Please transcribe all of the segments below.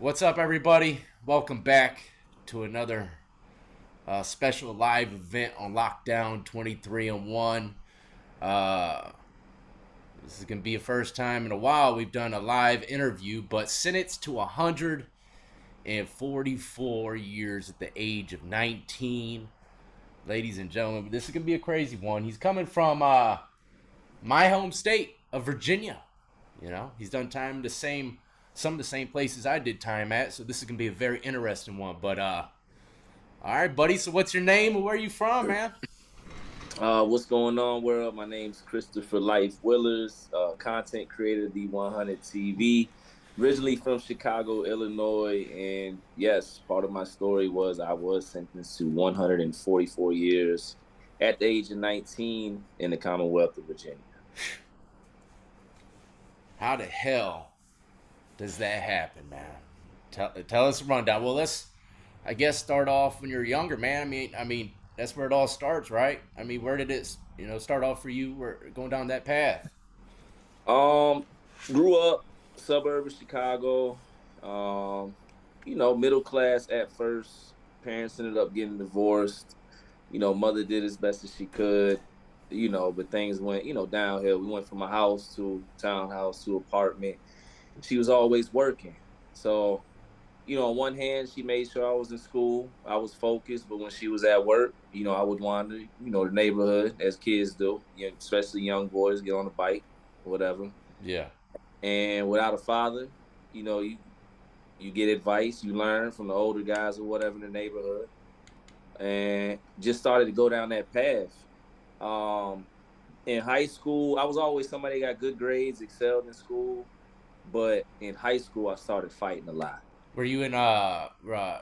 What's up, everybody? Welcome back to another special live event on Lockdown 23 and 1. Uh, this is going to be a first time in a while we've done a live interview, but sentenced to 144 years at the age of 19. Ladies and gentlemen, this is going to be a crazy one. He's coming from my home state of Virginia. He's done time in some of the same places I did time at, so this is gonna be a very interesting one. But all right, buddy. So what's your name and where are you from, man? What's going on, world? My name's Christopher Life Willers, content creator, the 100 TV. Originally from Chicago, Illinois, and yes, part of my story was I was sentenced to 144 years at the age of 19 in the Commonwealth of Virginia. How the hell does that happen, man? Tell us a rundown. Well, let's, I guess, start off when you're younger, man. I mean, that's where it all starts, right? I mean, where did it, start off for you? We're going down that path. Um, Grew up suburb of Chicago. Um, Middle class at first. Parents ended up getting divorced. Mother did as best as she could. But things went, downhill. We went from a house to townhouse to apartment. She was always working. So, on one hand, she made sure I was in school. I was focused. But when she was at work, I would wander, the neighborhood as kids do, especially young boys, get on the bike, whatever. Yeah. And without a father, you get advice, you learn from the older guys or whatever in the neighborhood. And just started to go down that path. In high school, I was always somebody that got good grades, excelled in school. But in high school, I started fighting a lot. Were you in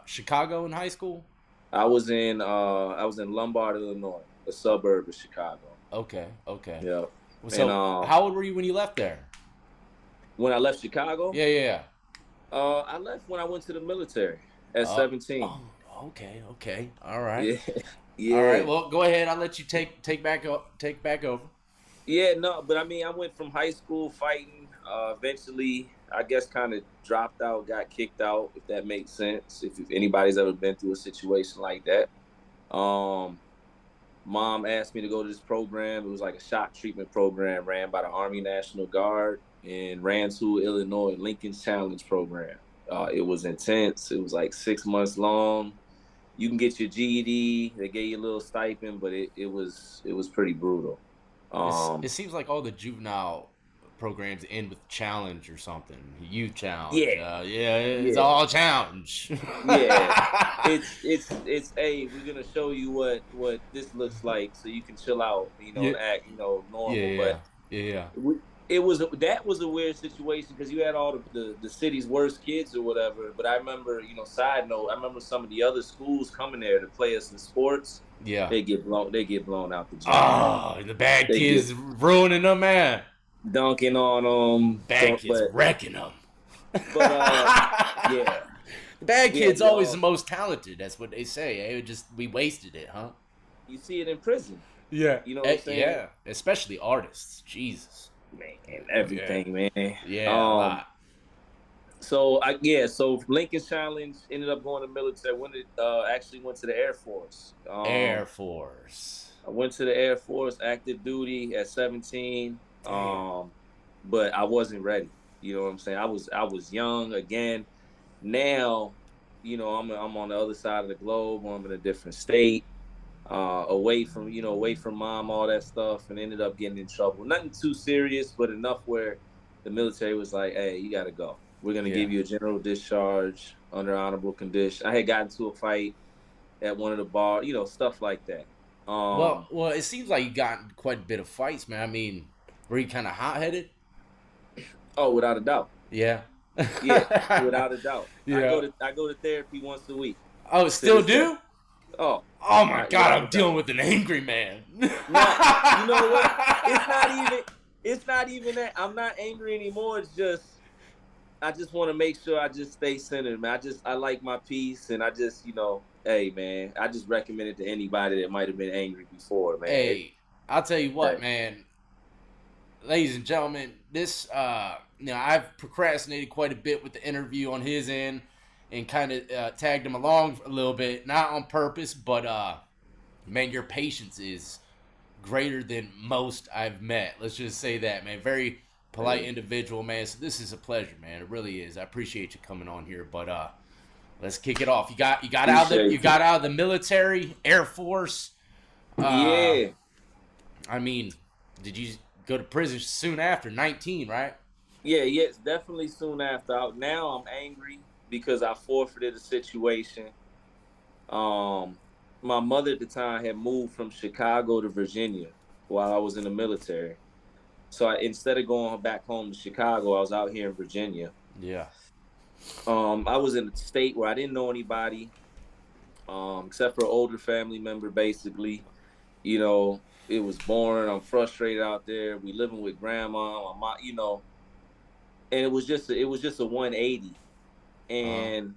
Chicago in high school? I was in Lombard, Illinois, a suburb of Chicago. Okay. Okay. Yeah. So, And how old were you when you left there? when I left Chicago, Yeah. I left when I went to the military at Oh, 17. oh, okay. All right. Yeah. All right. Yeah. Well, go ahead. I'll let you take back over. Yeah, no, but I mean, I went from high school fighting, eventually, I guess, kind of dropped out, got kicked out, if that makes sense. If anybody's ever been through a situation like that. Um, Mom asked me to go to this program. It was like a shock treatment program ran by the Army National Guard and ran to Illinois, Lincoln's Challenge program. It was intense. It was like 6 months long. You can get your GED. They gave you a little stipend, but it was pretty brutal. It Um, seems like all the juvenile programs end with challenge or something. Youth challenge. yeah, Yeah, it's yeah, all challenge. yeah. It's hey, we're gonna show you what this looks like, so you can chill out, yeah, and act, yeah, normal. yeah, But yeah. that was a weird situation because you had all the city's worst kids or whatever. But I remember, side note, I remember some of the other schools coming there to play us in sports. Yeah. They get blown out the gym, man. Oh, the bad They get kids ruining them, man. dunking on them. Bad kids wrecking them. But yeah, The bad yeah, kid's always the y'all. most talented. That's what they say. We wasted it, huh? You see it in prison. Yeah. You know what I'm saying? Yeah. Especially artists. Jesus. Man, Yeah. everything, man. Yeah, a lot. So Lincoln Challenge ended up going to military. Actually went to the Air Force. Air Force. I went to the Air Force, active duty at 17. Damn. But I wasn't ready. You know what I'm saying? I was young again. Now, I'm on the other side of the globe. I'm in a different state, away from mom, all that stuff, and ended up getting in trouble. Nothing too serious, but enough where the military was like, "Hey, you got to go. We're gonna Yeah. give you a general discharge under honorable condition." I had gotten into a fight at one of the bars, stuff like that. Um, Well, it seems like you got in quite a bit of fights, man. I mean, were you kind of hot headed? oh, without a doubt, Yeah. yeah, without a doubt. I Yeah. go to I go to therapy once a week Oh, to still this day. do? Oh, Oh my God, without a I'm dealing doubt. with an angry man. No, you know what? It's not even. It's not even that. I'm not angry anymore. It's just I just want to make sure I just stay centered, man. I like my peace, and hey, man, I just recommend it to anybody that might have been angry before, man. Hey, I'll tell you what, Hey, man. Ladies and gentlemen, I've procrastinated quite a bit with the interview on his end. and kind of tagged him along a little bit, not on purpose, but man, your patience is greater than most I've met. Let's just say that, man. Very polite individual, man. So this is a pleasure, man. It really is. I appreciate you coming on here, but let's kick it off. You got out of the military, Air Force. Yeah. I mean, did you go to prison soon after? 19, right? Yeah, yes, definitely soon after. Now I'm angry because I forfeited a situation. My mother at the time had moved from Chicago to Virginia while I was in the military. So instead of going back home to Chicago, I was out here in Virginia. Yeah. I was in a state where I didn't know anybody, except for an older family member, basically. You know, it was boring. I'm frustrated out there. We living with grandma, my mom, and it was just a 180. And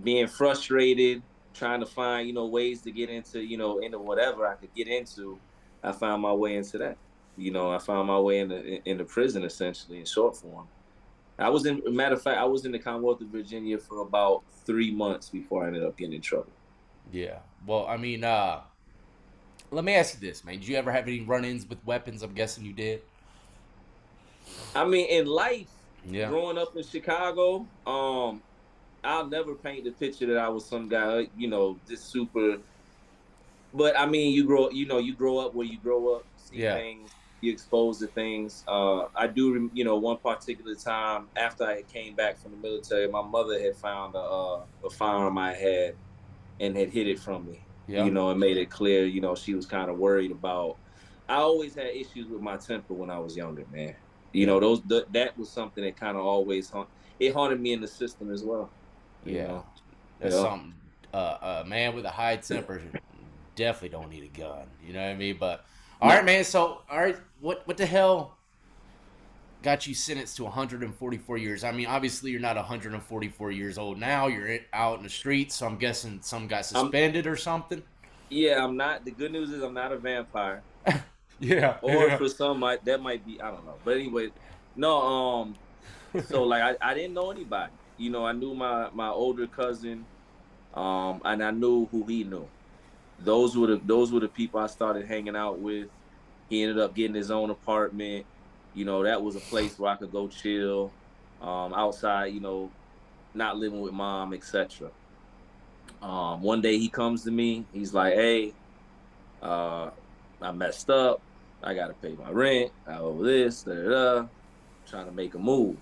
being frustrated, trying to find, ways to get into, into whatever I could get into, I found my way into that. I found my way in the prison, essentially, in short form. Matter of fact, I was in the Commonwealth of Virginia for about 3 months before I ended up getting in trouble. Yeah. Well, I mean, let me ask you this, man. Did you ever have any run-ins with weapons? I'm guessing you did. I mean, in life, Yeah. growing up in Chicago, I'll never paint the picture that I was some guy, this super. But I mean, you grow up where you grow up, see things, you exposed to things. I do, one particular time after I came back from the military, my mother had found a firearm I had and had hid it from me. Yeah. And made it clear, she was kind of worried about. I always had issues with my temper when I was younger, man. That was something that kind of always haunted me in the system as well. That's something. A man with a high temper definitely don't need a gun. You know what I mean? But all right, man. So all right, what the hell got you sentenced to 144 years? I mean, obviously you're not 144 years old now. You're out in the streets, so I'm guessing some got suspended or something. Yeah, I'm not. The good news is I'm not a vampire. Yeah. Or for some, that might be. I don't know. But anyway, no. So like, I didn't know anybody. I knew my older cousin, and I knew who he knew. Those were the people I started hanging out with. He ended up getting his own apartment. That was a place where I could go chill, outside. Not living with mom, etc. One day he comes to me. He's like, "Hey, I messed up. I got to pay my rent. I owe this, trying to make a move."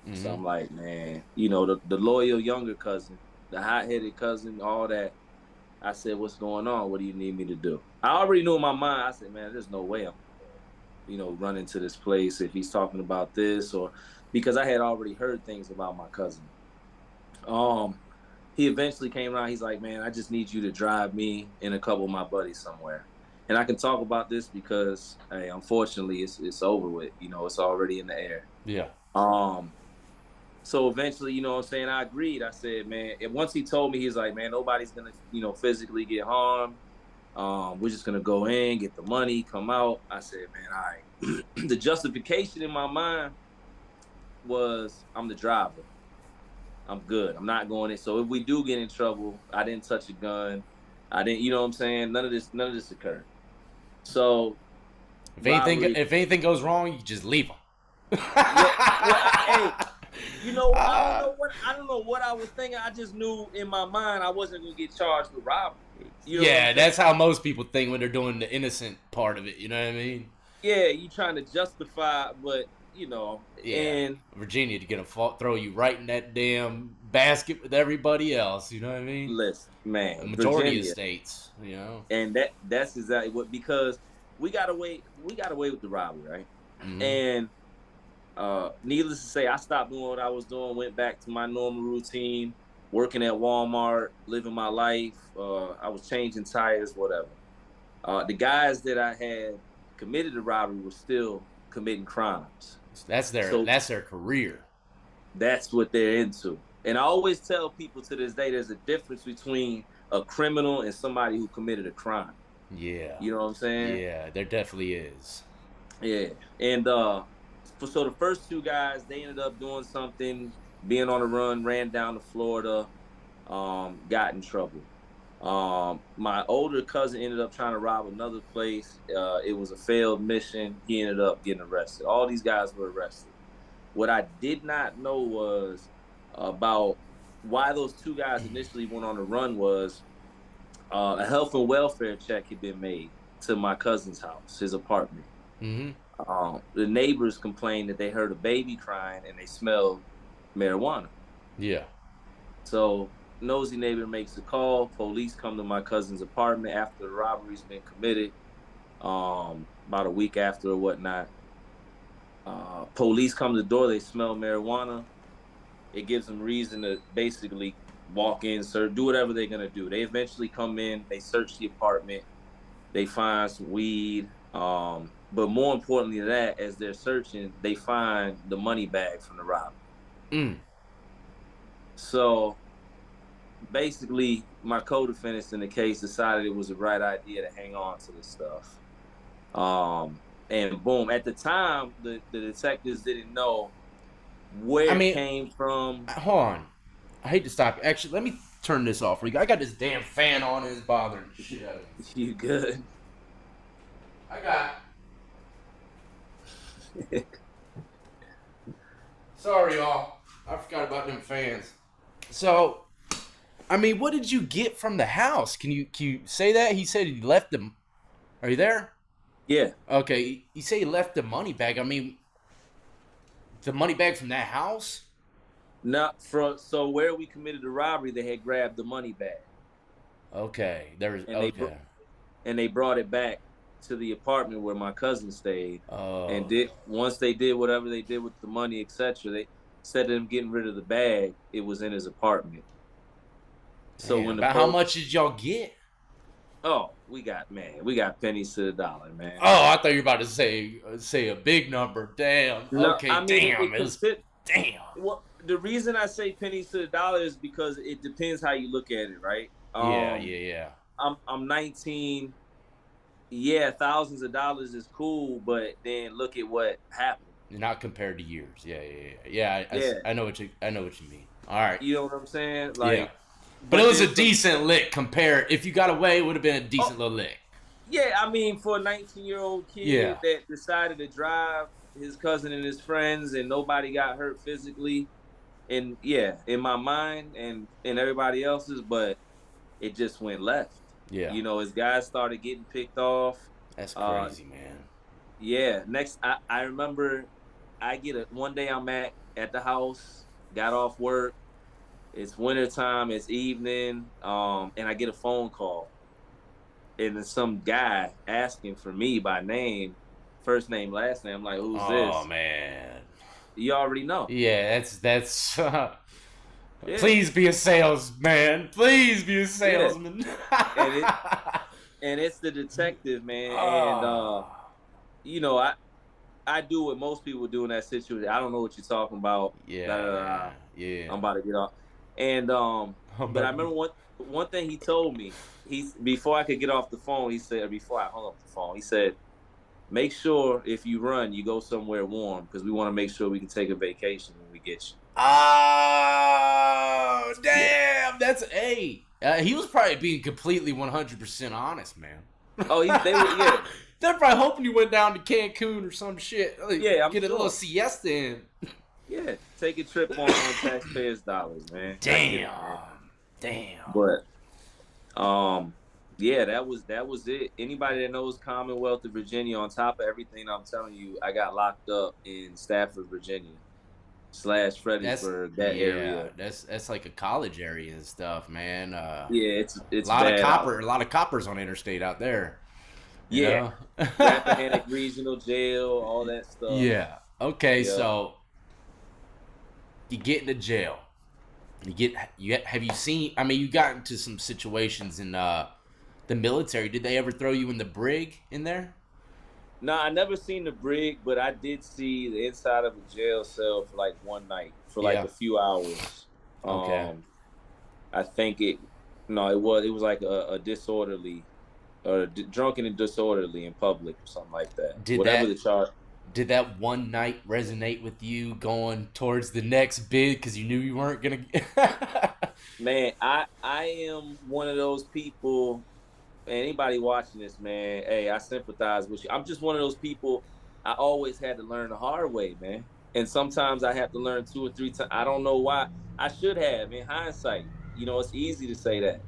Mm-hmm. So I'm like, man, the loyal younger cousin, the hot-headed cousin, all that. I said, "What's going on? What do you need me to do?" I already knew in my mind. I said, "Man, there's no way I'm run into this place if he's talking about this," or because I had already heard things about my cousin. He eventually came around. He's like, "Man, I just need you to drive me and a couple of my buddies somewhere." And I can talk about this because, hey, unfortunately, it's over with. It's already in the air. Yeah. So eventually, what I'm saying, I agreed. I said, man, and once he told me, he's like, "Man, nobody's gonna, physically get harmed. We're just gonna go in, get the money, come out." I said, man, all right. The justification in my mind was, I'm the driver. I'm good. I'm not going in. So if we do get in trouble, I didn't touch a gun. I didn't, you know what I'm saying? None of this occurred. So if anything goes wrong, you just leave them. Hey, I don't know what I was thinking. I just knew in my mind I wasn't gonna get charged with robbery. That's how most people think when they're doing the innocent part of it. You know what I mean? Yeah, you trying to justify, but and Virginia to get throw you right in that damn basket with everybody else. You know what I mean? Listen, man, the majority of states, and that's exactly what, because we got away with the robbery, right? Mm-hmm. And needless to say, I stopped doing what I was doing, went back to my normal routine, working at Walmart, living my life. I was changing tires, whatever. The guys that I had committed the robbery were still committing crimes. That's their career. That's what they're into. And I always tell people to this day, there's a difference between a criminal and somebody who committed a crime. Yeah. You know what I'm saying? Yeah, there definitely is. Yeah. And so the first two guys, they ended up doing something. being on the run, ran down to Florida, got in trouble. My older cousin ended up trying to rob another place. It was a failed mission. He ended up getting arrested. All these guys were arrested. What I did not know was about why those two guys initially went on the run was a health and welfare check had been made to my cousin's house, his apartment. Mm-hmm. The neighbors complained that they heard a baby crying and they smelled marijuana. Yeah. So nosy neighbor makes a call. Police come to my cousin's apartment after the robbery's been committed, about a week after or whatnot. Police come to the door. They smell marijuana. It gives them reason to basically walk in, do whatever they're gonna do. They eventually come in. They search the apartment. They find some weed. But more importantly than that, as they're searching, they find the money bag from the robbery. Mm. So basically, my co-defendants in the case decided it was the right idea to hang on to this stuff. And boom, at the time, the detectives didn't know where it came from. Hold on. I hate to stop you. Actually, let me turn this off. I got this damn fan on and it's bothering the shit out of me. You good? I got... Sorry, y'all. I forgot about them fans. So, I mean, what did you get from the house? Can you say that? He said he left them. Are you there? Yeah. Okay. You say he left the money bag. I mean, the money bag from that house? Not from. So where we committed the robbery, they had grabbed the money bag. Okay. And they brought it back to the apartment where my cousin stayed. Oh. And once they did whatever they did with the money, etc., they said them getting rid of the bag, it was in his apartment. So when how much did y'all get? Oh, we got pennies to the dollar, man. Oh, I thought you were about to say a big number. Damn. No, okay, I mean, damn. It was damn. Well, the reason I say pennies to the dollar is because it depends how you look at it, right? Yeah. I'm 19. Yeah, thousands of dollars is cool, but then look at what happened. Not compared to years. Yeah. I know what you mean. All right. You know what I'm saying? Like, yeah. But it was a decent lick compared. If you got away, it would have been a decent little lick. Yeah, I mean, for a 19-year-old kid that decided to drive his cousin and his friends and nobody got hurt physically, and in my mind and everybody else's, but it just went left. Yeah. You know, as guys started getting picked off. That's crazy, man. Yeah. Next, I remember one day I'm at the house, got off work. It's wintertime, it's evening, and I get a phone call. And then some guy asking for me by name, first name, last name. I'm like, who's this? Oh, man. You already know. Yeah, that's Please be a salesman. Please be a salesman. Yeah. and it's the detective, man. And, you know, I do what most people do in that situation. I don't know what you're talking about. Yeah. I'm about to get off. And but I remember one thing he told me. Before I could get off the phone, he said, before I hung up the phone, he said, make sure if you run, you go somewhere warm because we want to make sure we can take a vacation when we get you. Oh, damn! That's he was probably being completely 100% honest, man. Oh, they were, yeah. They're probably hoping you went down to Cancun or some shit. Yeah, I'm get a sure. little siesta in. Yeah, take a trip on taxpayers' dollars, man. Damn. But, yeah, that was it. Anybody that knows Commonwealth of Virginia, on top of everything I'm telling you, I got locked up in Stafford, Virginia / Fredericksburg, area. That's like a college area and stuff, man. Yeah, it's a lot of coppers on interstate out there. Yeah, Rappahannock Regional Jail, all that stuff. Yeah. Okay, so you get into jail. Have you seen? I mean, you got into some situations in the military. Did they ever throw you in the brig in there? No, I never seen the brig, but I did see the inside of a jail cell for like one night, for like a few hours. Okay. I think it was like a disorderly, or drunken and disorderly in public or something like that. The charge. did that one night resonate with you going towards the next bid because you knew you weren't gonna? Man, I am one of those people. Anybody watching this, man, hey, I sympathize with you. I'm just one of those people. I always had to learn the hard way, man. And sometimes I have to learn 2 or 3 times. I don't know why. I should have, in hindsight. It's easy to say that.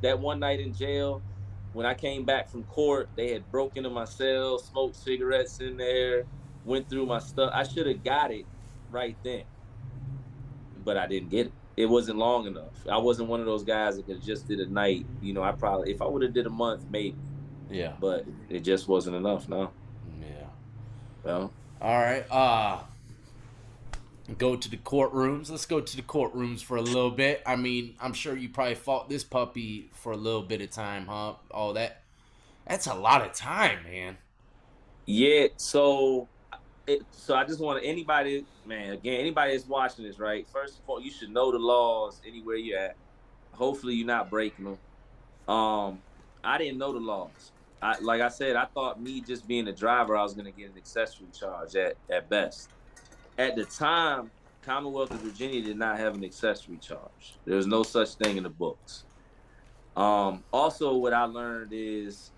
That one night in jail, when I came back from court, they had broken into my cell, smoked cigarettes in there, went through my stuff. I should have got it right then, but I didn't get it. It wasn't long enough. I wasn't one of those guys that could just did a night. I probably, if I would have did a month, maybe, Yeah. but it just wasn't enough. No. Yeah. Well, All right. Go to the courtrooms. Let's go to the courtrooms for a little bit. I mean, I'm sure you probably fought this puppy for a little bit of time, huh? All that. That's a lot of time, man. yeah. So I just want anybody, man, again, anybody that's watching this, right? First of all, you should know the laws anywhere you're at. Hopefully, you're not breaking them. I didn't know the laws. Like I said, I thought me just being a driver, I was going to get an accessory charge at best. At the time, Commonwealth of Virginia did not have an accessory charge. There was no such thing in the books. Also, what I learned is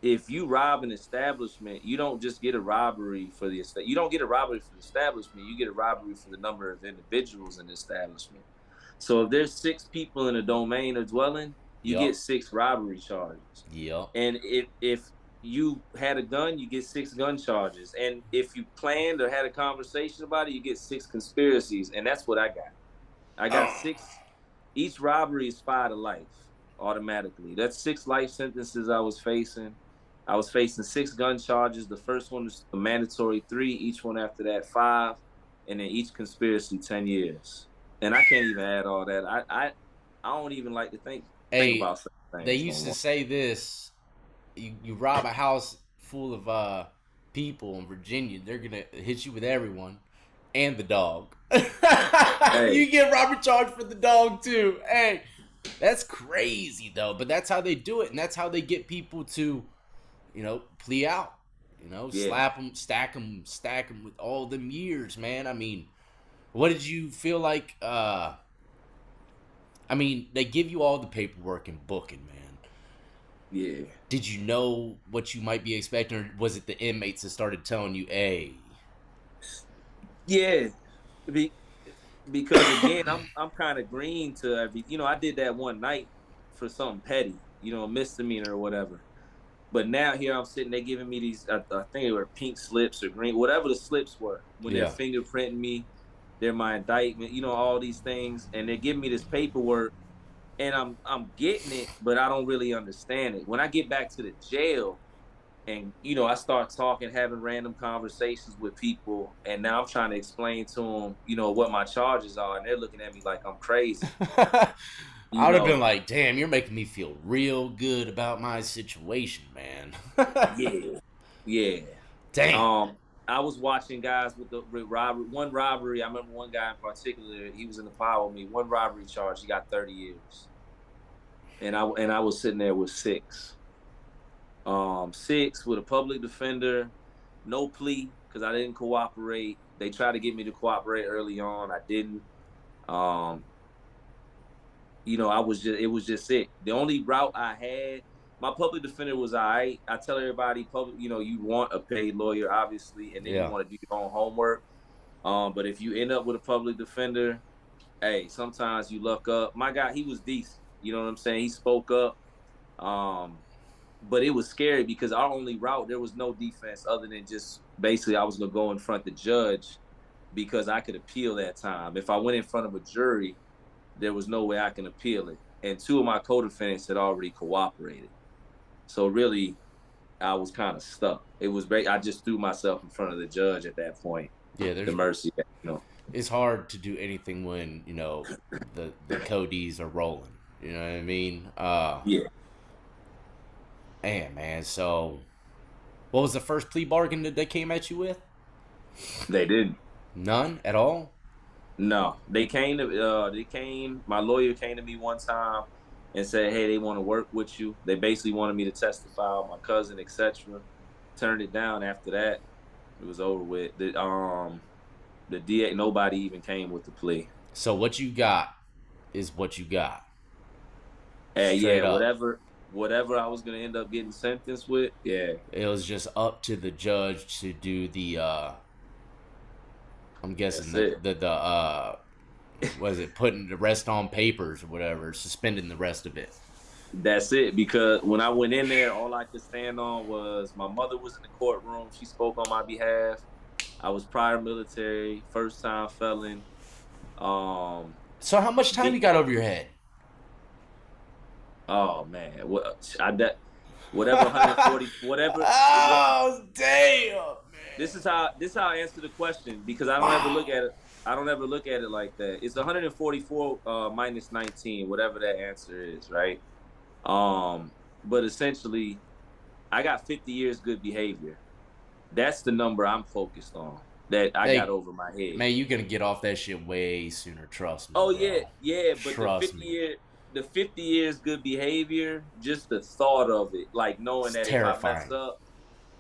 if you rob an establishment, you don't just get a robbery for the estate. You don't get a robbery for the establishment. You get a robbery for the number of individuals in the establishment. So if there's 6 people in a domain or dwelling, you Yup. get 6 robbery charges. Yup. And if you had a gun, you get 6 gun charges. And if you planned or had a conversation about it, you get 6 conspiracies. And that's what I got. I got 6. Each robbery is 5 to life automatically. That's 6 life sentences I was facing. I was facing 6 gun charges. The first one was a mandatory 3. Each one after that 5, and then each conspiracy 10 years. And I can't even add all that. I don't even like to think Hey, about such they things no used to more. say this: you rob a house full of people in Virginia, they're gonna hit you with everyone and the dog. Hey, You get Robert charged for the dog too. Hey, that's crazy though, but that's how they do it, and that's how they get people to, plea out. yeah. Slap them, stack them with all them years, man. I mean, what did you feel like? I mean, they give you all the paperwork and booking, man. Yeah. Did you know what you might be expecting, or was it the inmates that started telling you, "Hey, Yeah. Be, because again, I'm kind of green to I did that one night for something petty, a misdemeanor or whatever. But now here I'm sitting, they giving me these, I think they were pink slips or green, whatever the slips were. When they're yeah, fingerprinting me, they're my indictment, all these things, and they're giving me this paperwork, and I'm getting it, but I don't really understand it. When I get back to the jail, and I start talking, having random conversations with people, and now I'm trying to explain to them, what my charges are, and they're looking at me like I'm crazy. You I would have been know, like, damn, you're making me feel real good about my situation, man." yeah, yeah. Damn. I was watching guys with robbery. One robbery, I remember one guy in particular. He was in the pile with me. One robbery charge, he got 30 years, and I was sitting there with 6. 6 with a public defender, no plea because I didn't cooperate. They tried to get me to cooperate early on. I didn't. Um, it was just it. The only route I had, my public defender was all right. I tell everybody, you want a paid lawyer, obviously, and then you Yeah. want to do your own homework. But if you end up with a public defender, hey, sometimes you luck up. My guy, he was decent. You know what I'm saying? He spoke up. Um, but it was scary because our only route, there was no defense other than just basically I was gonna go in front of the judge because I could appeal that time. If I went in front of a jury, there was no way I can appeal it. And 2 of my co-defendants had already cooperated. So really, I was kind of stuck. It was great. I just threw myself in front of the judge at that point. Yeah, The mercy, you know. it's hard to do anything when, the Codys are rolling. You know what I mean? Yeah, Man, so what was the first plea bargain that they came at you with? they did. None at all? No, my lawyer came to me one time and said, hey, they want to work with you. They basically wanted me to testify on my cousin, etc. Turned it down after that. It was over with. The DA, nobody even came with the plea. So what you got is what you got. Yeah, Straight up. whatever I was gonna end up getting sentenced with, yeah, It was just up to the judge to do the I'm guessing that's it. the was it putting the rest on papers or whatever, suspending the rest of it. That's it. Because when I went in there, all I could stand on was my mother was in the courtroom. She spoke on my behalf. I was prior military, first time felon. Um, So how much time the you got over your head? oh man, whatever 140, whatever. Oh damn, man. This is how I answer the question, because I don't ever look Wow. at it. I don't ever look at it like that. It's 144 minus 19, whatever that answer is, right? Um, but essentially, I got 50 years good behavior. That's the number I'm focused on. That I got Hey, over my head. man, you gonna get off that shit way sooner. Trust me, Oh yeah, bro. yeah. But Trust me. the 50 years good behavior, just the thought of it, like knowing It's that if I mess terrifying. up,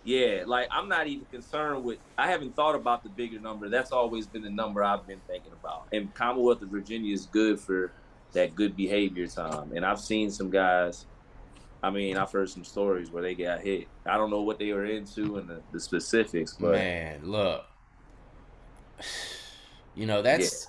yeah, like I'm not even concerned with. I haven't thought about the bigger number. That's always been the number I've been thinking about. And Commonwealth of Virginia is good for that good behavior time. And I've seen some guys. I mean, I've heard some stories where they got hit. I don't know what they were into and the specifics, but Man, look, yeah, that's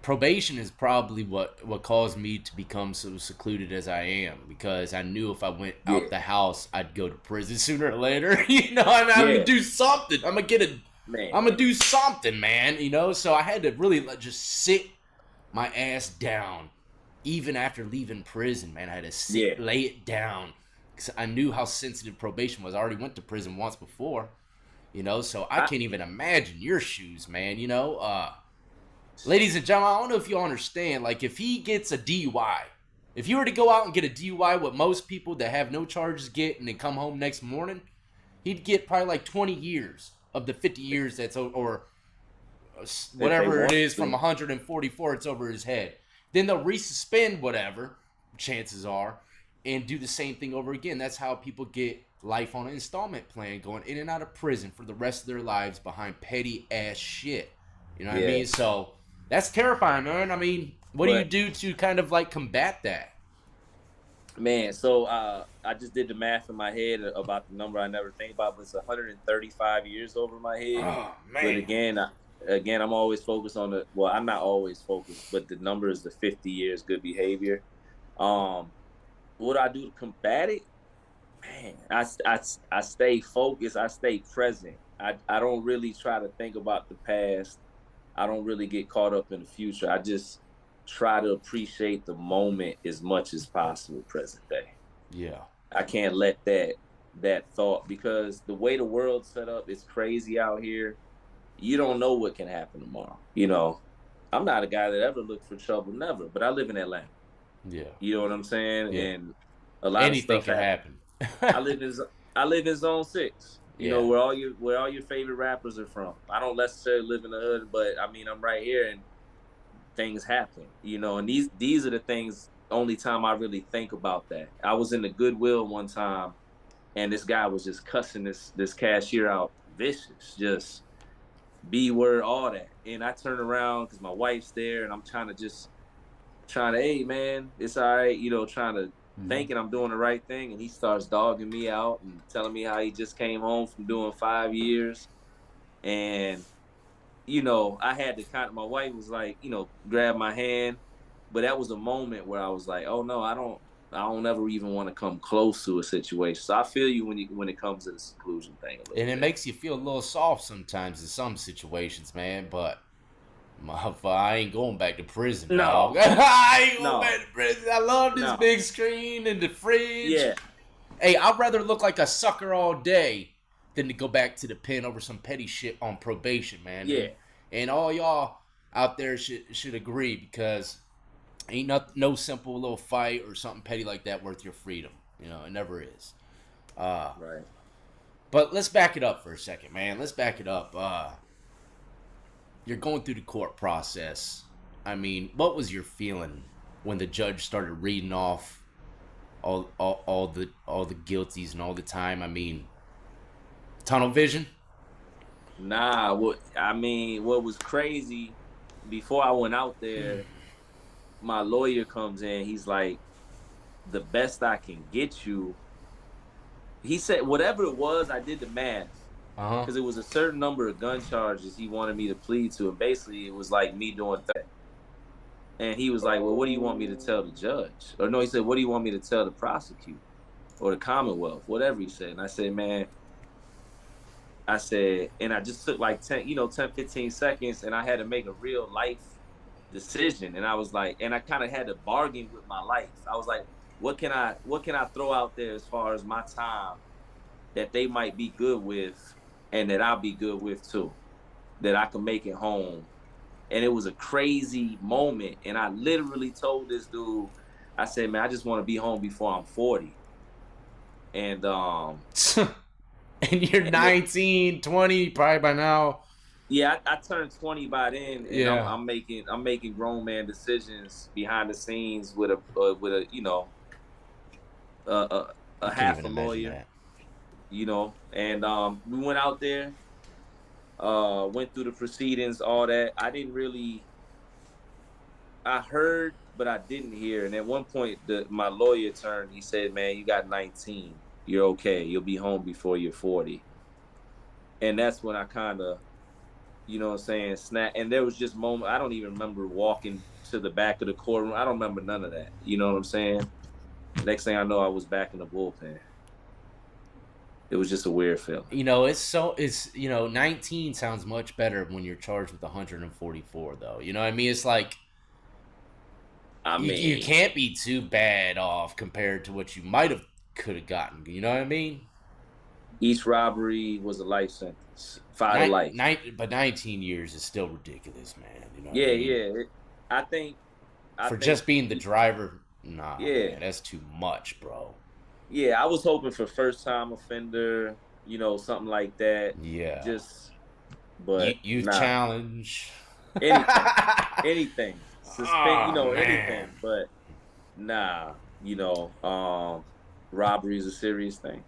probation is probably what caused me to become so secluded as I am, because I knew if I went yeah, out the house, I'd go to prison sooner or later. I'm gonna yeah, do something. man, I'm gonna do something, man. So I had to really just sit my ass down, even after leaving prison, man. I had to yeah. lay it down, because I knew how sensitive probation was. I already went to prison once before, so I I, can't even imagine your shoes, man. Ladies and gentlemen, I don't know if you understand. Like, if he gets a DUI, if you were to go out and get a DUI, what most people that have no charges get, and then come home next morning, he'd get probably like 20 years of the 50 years or if they whatever it want is from to, 144 it's over his head. Then they'll resuspend whatever, chances are, and do the same thing over again. That's how people get life on an installment plan, going in and out of prison for the rest of their lives behind petty ass shit. You know what I yeah. mean? So that's terrifying, man. I mean, what do you But do to kind of like combat that? man, so I just did the math in my head about the number I never think about, but it's 135 years over my head. Oh But man. again, I'm always focused on the. Well, I'm not always focused, but the number is the 50 years good behavior. Um, what I do to combat it? Man, I stay focused. I stay present. I don't really try to think about the past. I don't really get caught up in the future. I just try to appreciate the moment as much as possible, present day. Yeah. I can't let that thought, because the way the world's set up is crazy out here. You don't know what can happen tomorrow. I'm not a guy that ever looked for trouble, never, but I live in Atlanta. Yeah. You know what I'm saying? Yeah. And a lot of Anything stuff can happens. happen. I live in I live in Zone 6. Yeah. Where all your favorite rappers are from. I don't necessarily live in the hood, but I mean I'm right here, and things happen. And these are the things. Only time I really think about that. I was in the Goodwill one time, and this guy was just cussing this cashier out vicious, just B word, all that. And I turn around because my wife's there, and I'm trying to, hey man, it's all right, trying to Mhm. thinking I'm doing the right thing, and he starts dogging me out and telling me how he just came home from doing 5 years. And I had to my wife was like, grab my hand, but that was a moment where I was like, oh no, I don't ever even want to come close to a situation. So I feel you when it comes to the seclusion thing a little And it bit. makes you feel a little soft sometimes in some situations, man. But motherfucker, I ain't going back to prison, dog. No, I ain't going no, back to prison. I love this no. big screen and the fridge. Yeah, Hey, I'd rather look like a sucker all day than to go back to the pen over some petty shit on probation, man. And yeah. and all y'all out there should agree, because ain't no simple little fight or something petty like that worth your freedom. It never is. Uh, Right. but let's back it up for a second, man. Let's back it up. You're going through the court process. I mean, what was your feeling when the judge started reading off all the guilties and all the time? I mean, tunnel vision. Nah, what was crazy before I went out there, my lawyer comes in. He's like, the best I can get you. He said, whatever it was, I did the math Uh because it was a certain number of gun charges he wanted me to plead to. And basically, it was like me doing that. And he was like, well, what do you want me to tell the judge? Or no, he said, what do you want me to tell the prosecutor or the Commonwealth? Whatever he said. And I said, man, and I just took like 10, 10, 15 seconds and I had to make a real life decision. And I was like, and I kind of had to bargain with my life. I was like, what can I throw out there as far as my time that they might be good with and that I'll be good with too, that I can make it home. And it was a crazy moment. And I literally told this dude, I said, man, I just want to be home before I'm 40. And and you're and 19, 20, probably by now. yeah, I turned 20 by then, and Yeah. I'm making grown man decisions behind the scenes with a a, a, I a can't half even a imagine lawyer, that. and we went out there, went through the proceedings, all that. I heard, but I didn't hear. And at one point, my lawyer turned. He said, "Man, you got 19. You're okay. You'll be home before you're 40." And that's when I kind of, what I'm saying, snap. And there was just moment. I don't even remember walking to the back of the courtroom. I don't remember none of that. You know what I'm saying? Next thing I know, I was back in the bullpen. It was just a weird feeling. It's 19 sounds much better when you're charged with 144 though. You know what I mean? It's like I you mean, can't be too bad off compared to what you might have could have gotten. You know what I mean? each robbery was a life sentence, 5 to life. But 19 years is still ridiculous, man. You know what I Yeah, mean? yeah. I think, I For think, just being the driver, nah, yeah, man, that's too much, bro. yeah. I was hoping for first time offender, something like that. Yeah. Just, but Youth nah, challenge. anything, anything, suspend, Oh man. anything. But nah, robbery is a serious thing,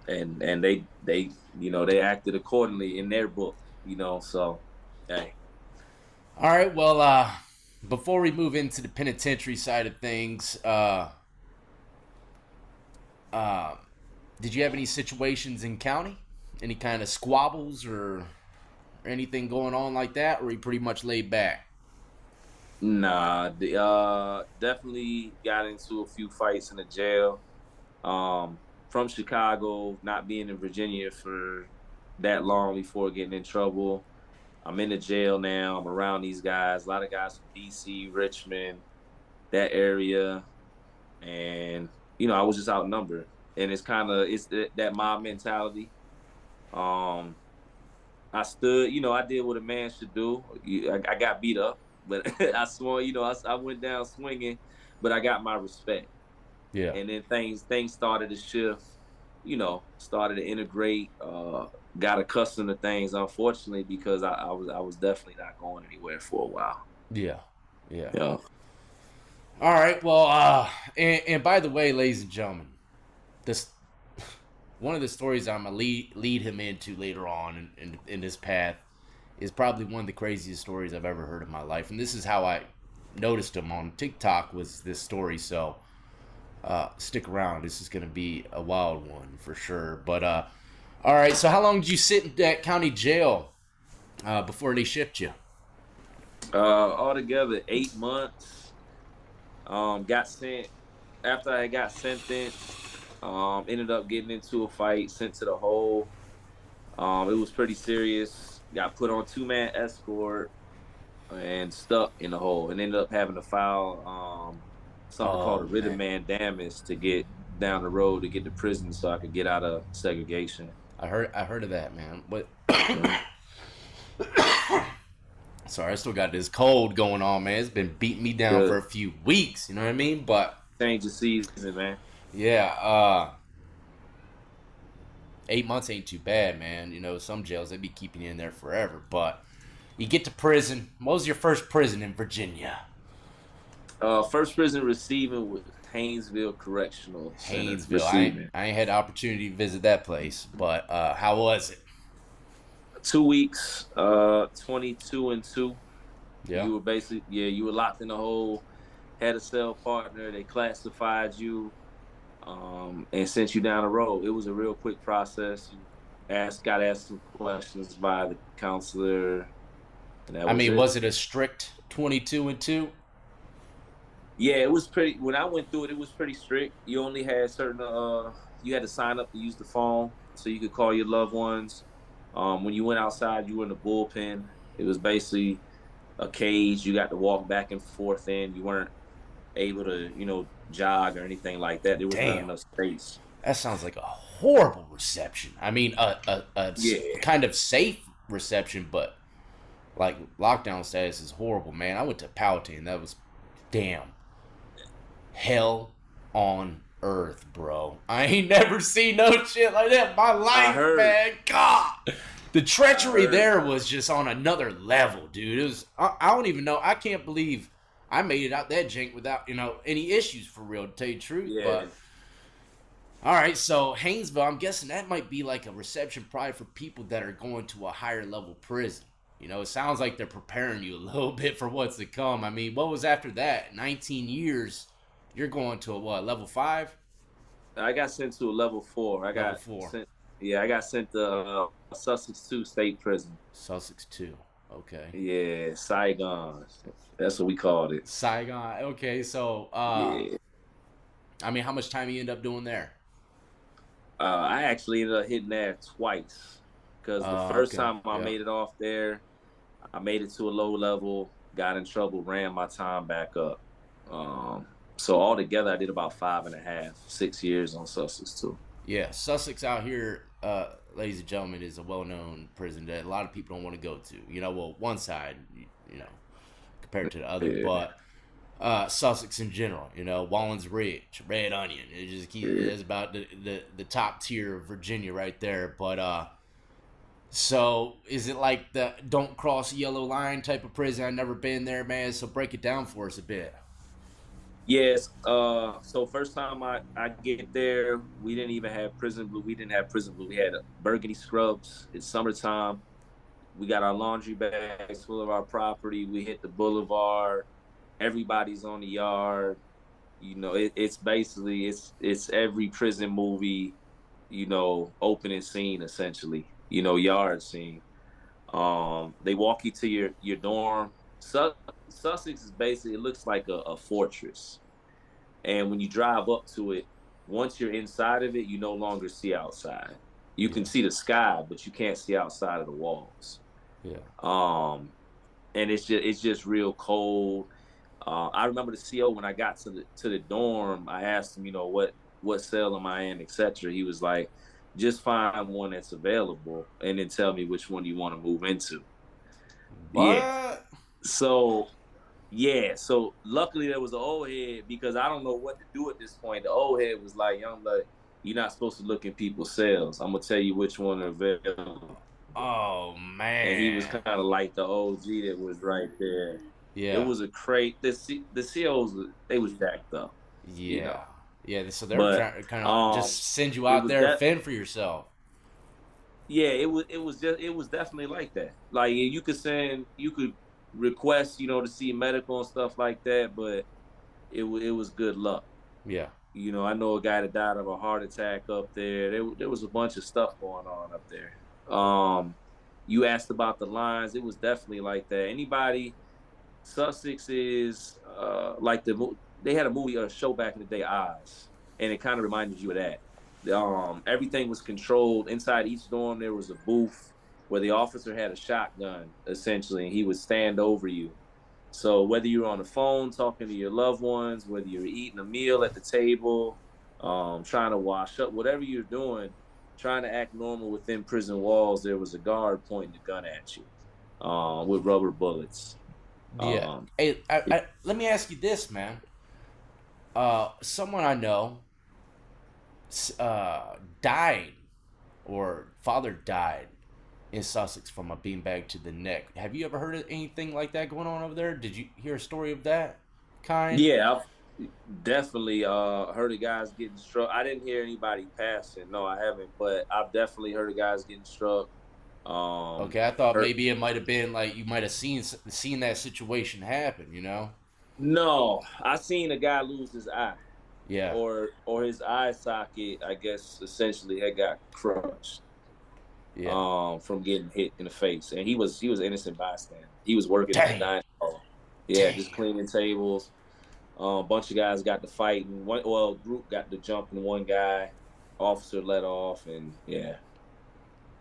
and they acted accordingly in their book, So, hey, All right. Well, before we move into the penitentiary side of things, uh, did you have any situations in county? Any kind of squabbles or anything going on like that, or are you pretty much laid back? nah, definitely got into a few fights in the jail. From Chicago, not being in Virginia for that long before getting in trouble. I'm in the jail now. I'm around these guys, a lot of guys from DC, Richmond, that area, and I was just outnumbered. And it's that mob mentality. Um, I stood, I did what a man should do. I got beat up, but I swung, I went down swinging, but I got my respect. Yeah. And then things started to shift, started to integrate, got accustomed to things, unfortunately, because I was definitely not going anywhere for a while. Yeah. Yeah. Yeah. All right. Well, and by the way, ladies and gentlemen, this one of the stories I'm gonna lead him into later on in this path is probably one of the craziest stories I've ever heard in my life, and this is how I noticed him on TikTok was this story. So stick around. This is gonna be a wild one for sure. But all right. So how long did you sit in that county jail before they shipped you? Altogether 8 months. Got sent after I got sentenced. Ended up getting into a fight, sent to the hole. It was pretty serious. Got put on 2-man escort and stuck in the hole, and ended up having to file something called Oh a writ of man, mandamus to get down the road to get to prison so I could get out of segregation. I heard of that, man. But Yeah. sorry, I still got this cold going on, man. It's been beating me down for Good. a few weeks. You know what I mean? But Change the season, man. yeah, 8 months ain't too bad, man. Some jails they be keeping you in there forever. But you get to prison. What was your first prison in Virginia? First prison receiving with Haynesville Correctional Center Haynesville. I ain't, receiving. I ain't had the opportunity to visit that place, but how was it? 2 weeks, 22-2. Yeah. You were basically, yeah, you were locked in the hole, had a cell partner, they classified you, and sent you down the road. It was a real quick process. You got asked some questions by the counselor, and that I was mean, it. was it a strict 22-2? Yeah, it was pretty. When I went through it, it was pretty strict. You only had certain. You had to sign up to use the phone so you could call your loved ones. When you went outside, you were in the bullpen. It was basically a cage. You got to walk back and forth in. You weren't able to, jog or anything like that. There was not Damn. enough space. That sounds like a horrible reception. I mean, Yeah, kind of safe reception, but like lockdown status is horrible, man. I went to Powhatan. That was damn hell on earth, bro. I ain't never seen no shit like that in my I life, heard. man. God, the I treachery heard. there was just on another level, dude. It was. I don't even know. I can't believe I made it out that jank without any issues for real, to tell you the truth. Yeah, But all right, so Haynesville, I'm guessing that might be like a reception probably for people that are going to a higher level prison. It sounds like they're preparing you a little bit for what's to come. I mean, what was after that? 19 years. You're going to a what, level 5? I got sent to a level 4. I Level got 4. sent. Yeah, I got sent to Sussex 2 State Prison. Sussex 2. Okay. Yeah, Saigon. That's what we called it. Saigon. Okay, so Yeah. I mean, how much time you end up doing there? I actually ended up hitting there twice because the first Okay. time I Yeah. made it off there, I made it to a low level, got in trouble, ran my time back up. So altogether, I did about 5.5, 6 years on Sussex too. Yeah, Sussex out here, ladies and gentlemen, is a well-known prison that a lot of people don't want to go to. Well, one side, you know, compared to the other, Yeah, but Sussex in general, Wallens Ridge, Red Onion, yeah. it's about the top tier of Virginia right there. But so is it like the don't cross yellow line type of prison? I've never been there, man. So break it down for us a bit. Yes. So first time I get there, we didn't even have prison blue. We didn't have prison blue. We had burgundy scrubs. It's summertime. We got our laundry bags full of our property. We hit the boulevard. Everybody's on the yard. It's basically it's every prison movie, opening scene essentially. Yard scene. They walk you to your dorm. Sussex is basically, it looks like a fortress. And when you drive up to it, once you're inside of it, you no longer see outside. You can Yeah, see the sky, but you can't see outside of the walls. yeah, Um, and it's just real cold. I remember the CO when I got to the dorm. I asked him, what cell am I in, etc. He was like, just find one that's available, and then tell me which one you want to move into. Yeah. but So yeah. So luckily there was an old head because I don't know what to do at this point. The old head was like, "Young blood, you're not supposed to look in people's cells. I'm gonna tell you which one are available." oh And he was man, kind of like the OG that was right there. It yeah. was a crate. The COs, they was jacked up, you Yeah, know. yeah. So they were But trying to kind of just send you it out was there, that. fend for yourself. Yeah, it was definitely like that. Like you could request, to see medical and stuff like that, but it was good luck. Yeah, I know a guy that died of a heart attack up there. There was a bunch of stuff going on up there. You asked about the lines. It was definitely like that. Sussex is like they had a movie or a show back in the day, Oz, and it kind of reminded you of that. Everything was controlled inside each dorm. There was a booth where the officer had a shotgun essentially, and he would stand over you. So whether you're on the phone talking to your loved ones, whether you're eating a meal at the table, trying to wash up, whatever you're doing, trying to act normal within prison walls, there was a guard pointing a gun at you with rubber bullets. yeah. Um, Hey, let me ask you this, man. Someone I know died, or father died in Sussex from a beanbag to the neck. Have you ever heard of anything like that going on over there? Did you hear a story of that kind? yeah, I've definitely heard of guys getting struck. I didn't hear anybody passing. No, I haven't, but I've definitely heard of guys getting struck. Um, Okay, I thought er, maybe it might have been like you might have seen that situation happen. You know? no, I seen a guy lose his eye, Yeah. or his eye socket, I guess, essentially had got crushed. Yeah. From getting hit in the face, and he was innocent bystander. He was working in the Damn. dining hall. Yeah, Damn. just cleaning tables. A bunch of guys got to fighting. Group got to jumping one guy. Officer let off, and yeah,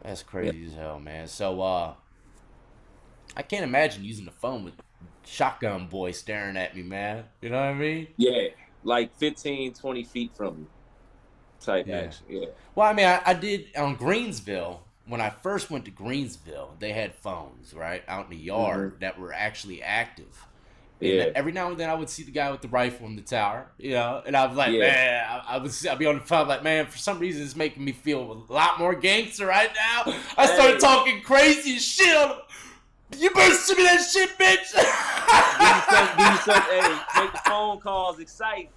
That's yeah, crazy as hell, man. So I can't imagine using the phone with shotgun boy staring at me, man. You know what I mean? yeah, like 15, 20 feet from you, type Yeah. action. Yeah, Well, I mean, I did on Greensville. When I first went to Greensville, they had phones, right, out in the yard hmm that were actually active. And yeah, every now and then I would see the guy with the rifle in the tower, you know, and I was like, yeah. man, I'd be on the phone like, man, for some reason it's making me feel a lot more gangster right now. I started Hey, talking crazy as shit on him. You better send me that shit, bitch. hey, make the phone calls exciting.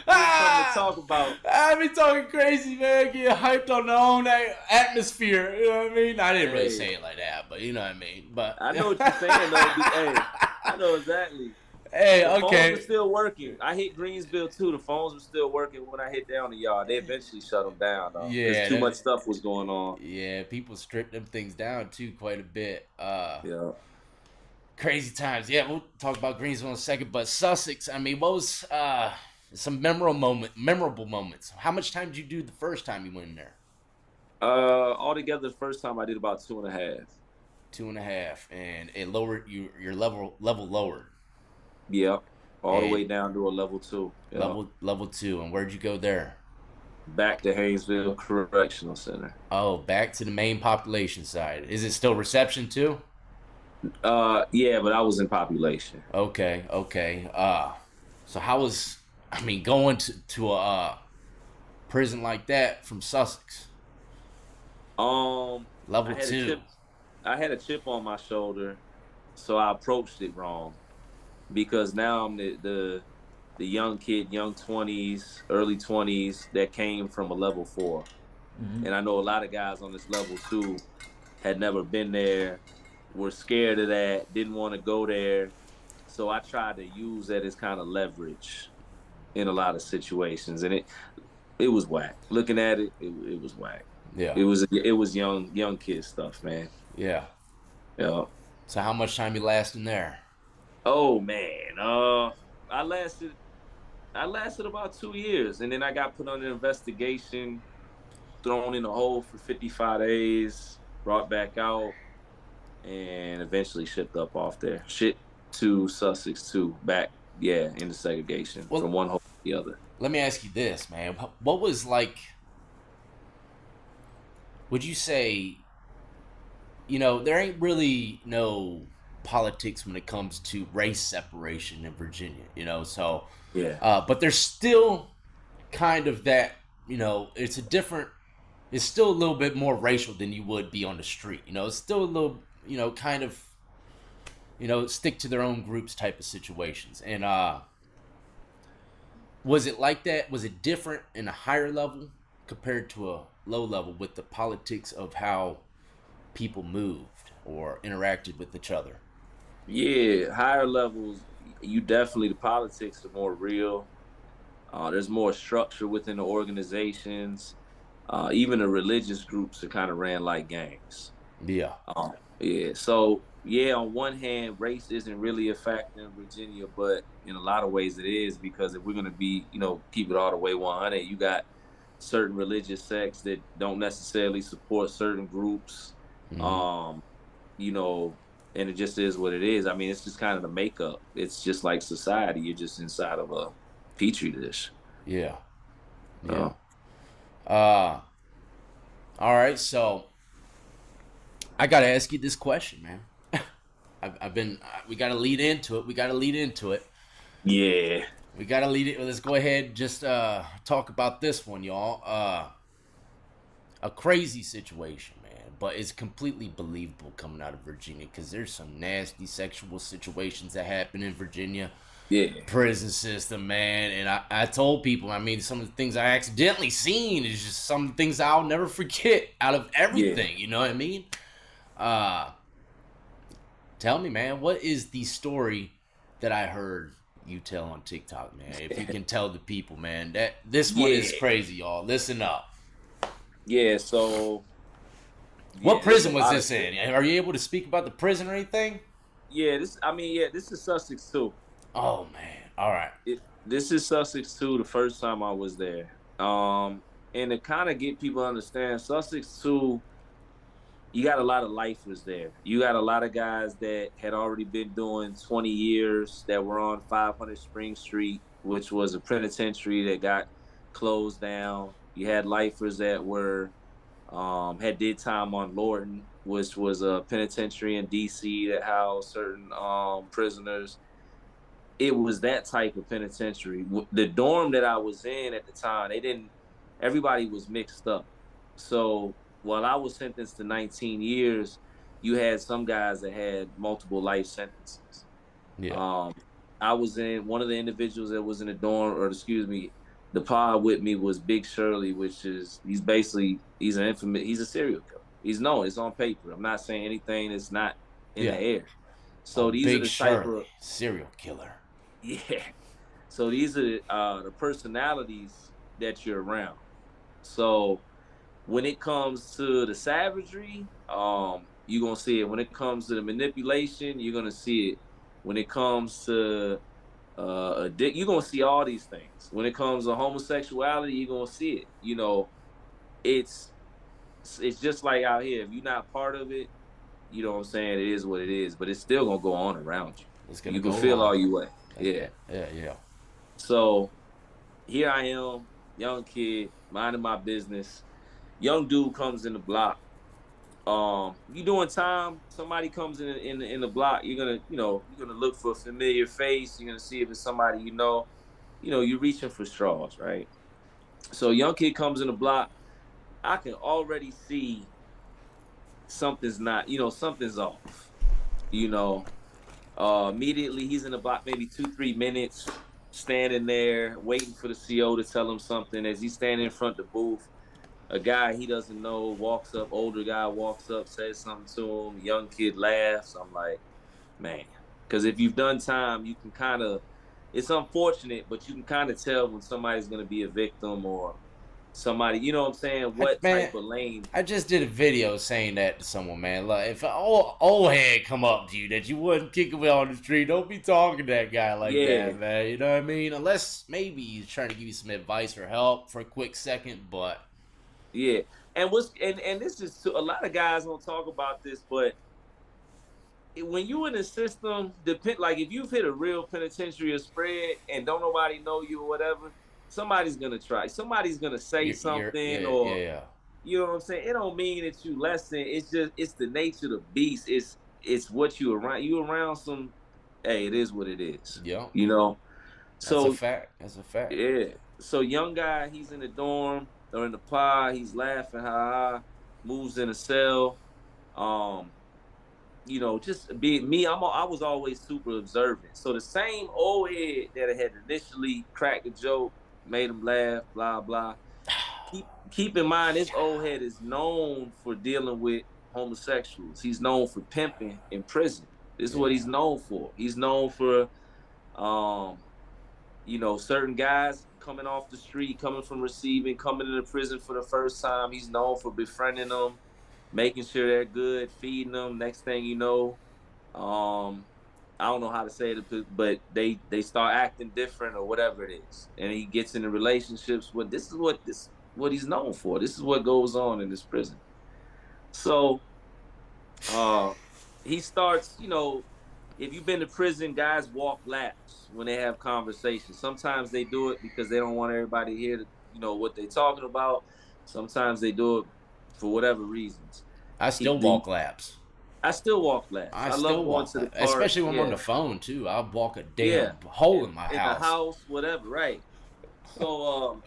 Give them something to talk about. I be talking crazy, man. Get hyped on their own atmosphere. You know what I mean? I didn't really Hey, say it like that, but you know what I mean. But I know what you're saying though. Hey, I know exactly. hey, The phones were okay, still working. I hit Greensville too. The phones were still working when I hit down the yard. They eventually shut them down though, because yeah, too much stuff was going on. yeah. People stripped them things down too quite a bit. Yeah. Crazy times. Yeah, we'll talk about Greensville in a second. But Sussex, I mean, what was some memorable moments? How much time did you do the first time you went in there? Altogether, the first time I did about 2.5. 2.5, and it lowered your level lowered, Yep. All the and way down to a level 2. Yeah. level two. And where'd you go there? Back to Haynesville Correctional Center. Oh, back to the main population side. Is it still reception too? Yeah, but I was in population. Okay, okay. So how was I mean going to a prison like that from Sussex? I Level had a two. chip. I had a chip on my shoulder, so I approached it wrong because now I'm the young kid, young 20s, early 20s that came from a level 4. And I know a lot of guys on this level 2 had never been there, were scared of that, didn't want to go there. So I tried to use that as kind of leverage in a lot of situations, and it was whack. Looking at it, it was whack. Yeah, It was young kid stuff, man. yeah. Yeah. So how much time you last in there? Oh man. I lasted about 2 years, and then I got put under investigation, thrown in a hole for 55 days, brought back out, and eventually shipped up off there. Shipped to Sussex too, back, yeah, into segregation Well, from one hole to the other. let me ask you this, man. What was like? Would you say there ain't really no politics when it comes to race separation in Virginia, so Yeah. but there's still kind of that, it's still a little bit more racial than you would be on the street. It's still a little, kind of, stick to their own groups type of situations. And was it like that? Was it different in a higher level compared to a low level with the politics of how people moved or interacted with each other? Yeah, higher levels, you definitely, the politics are more real. There's more structure within the organizations. Even the religious groups are kind of ran like gangs. Yeah. Yeah, so yeah, on one hand, race isn't really a factor in Virginia, but in a lot of ways it is, because if we're gonna be, keep it all the way 100, you got certain religious sects that don't necessarily support certain groups. Mm-hmm. Um, you know, and it just is what it is. I mean, it's just kind of the makeup. It's just like society. You're just inside of a petri dish. Yeah. Yeah. Uh, Uh, all right. So I got to ask you this question, man. I've been, we got to lead into it. We got to lead into it. yeah, We got to lead it. Let's go ahead and just talk about this one, y'all. A crazy situation, man, but it's completely believable coming out of Virginia because there's some nasty sexual situations that happen in Virginia yeah, prison system, man. And I told people, I mean, some of the things I accidentally seen is just some things I'll never forget out of yeah, everything. You know what I mean? Uh, tell me, man, what is the story that I heard you tell on TikTok, man? If you can tell the people, man, that this one is Yeah, crazy, y'all. Listen up. yeah. So What yeah, there's a prison was lot of this in? Are you able to speak about the prison or anything? yeah. This is Sussex too. Oh man. All right. This is Sussex too. The first time I was there, and to kind of get people to understand, Sussex too. You got a lot of lifers there. You got a lot of guys that had already been doing 20 years that were on 500 Spring Street, which was a penitentiary that got closed down. You had lifers that were had did time on Lorton, which was a penitentiary in D.C. that housed certain prisoners. It was that type of penitentiary. The dorm that I was in at the time, they didn't. Everybody was mixed up. So while I was sentenced to 19 years, you had some guys that had multiple life sentences. Yeah. Um, I was in one of the individuals that was in the dorm, or excuse me, the pod with me was Big Shirley, which is he's an infamous, he's a serial killer. He's known, it's on paper. I'm not saying anything that's not in the Yeah. air. Oh, So these are Big the type Shirley, of serial killer. yeah. So these are the personalities that you're around. So when it comes to the savagery, you're gonna see it. When it comes to the manipulation, you're gonna see it. When it comes to you're gonna see all these things. When it comes to homosexuality, you're gonna see it. You know, it's it's just like out here. If you're not part of it, you know what I'm saying. It is what it is, but it's still gonna go on around you. It's gonna You can go feel on. all you way. Yeah. Yeah. So here I am, young kid, minding my business. Young dude comes in the block. You doing time? Somebody comes in the block. You're gonna look for a familiar face. You're gonna see if it's somebody you know. You know, you're reaching for straws, right? So young kid comes in the block. I can already see something's not. Something's off. You know, immediately he's in the block, maybe 2-3 minutes, standing there waiting for the CO to tell him something. As he's standing in front of the booth, a guy he doesn't know walks up, older guy walks up, says something to him. Young kid laughs. I'm like, man, because if you've done time, you can kind of. It's unfortunate, but you can kind of tell when somebody's going to be a victim or somebody. You know what I'm saying? What Man, type of lane? I just did a video saying that to someone, man. Like, if an old head come up to you that you wouldn't kick away on the street, don't be talking to that guy like Yeah, that, man. You know what I mean? Unless maybe he's trying to give you some advice or help for a quick second, but yeah. And this is a lot of guys don't talk about this, but when you in the system, depend like if you've hit a real penitentiary or spread and don't nobody know you or whatever, somebody's gonna try. Somebody's gonna say something yeah, or yeah, you know what I'm saying. It don't mean that you lessen. It's the nature of the beast. It's what you around. You around some. Hey, it is what it is. yeah. You know. That's a So fact. That's a fact. yeah. So young guy, he's in the dorm or in the pod. He's laughing, ha ha. Moves in a cell. Um, just being me, I was always super observant. So the same old head that had initially cracked a joke, made him laugh, blah blah. Keep in mind, this old head is known for dealing with homosexuals. He's known for pimping in prison. This is what Yeah. he's known for. He's known for, um, certain guys coming off the street, coming from receiving, coming into prison for the first time. He's known for befriending them, making sure they're good, feeding them. Next thing you know, um, I don't know how to say it, but they start acting different or whatever it is, and he gets into relationships with. This is what he's known for. This is what goes on in this prison. So uh, he starts. If you've been to prison, guys walk laps when they have conversations. Sometimes they do it because they don't want everybody to hear what they're talking about. Sometimes they do it for whatever reasons. I He, still the, walk laps. I still walk laps. I I love still going walk to the laps, park. especially when I'm on Yeah, the phone too. I'll walk a yeah, damn hole in in my in the house. house, whatever. Right. So,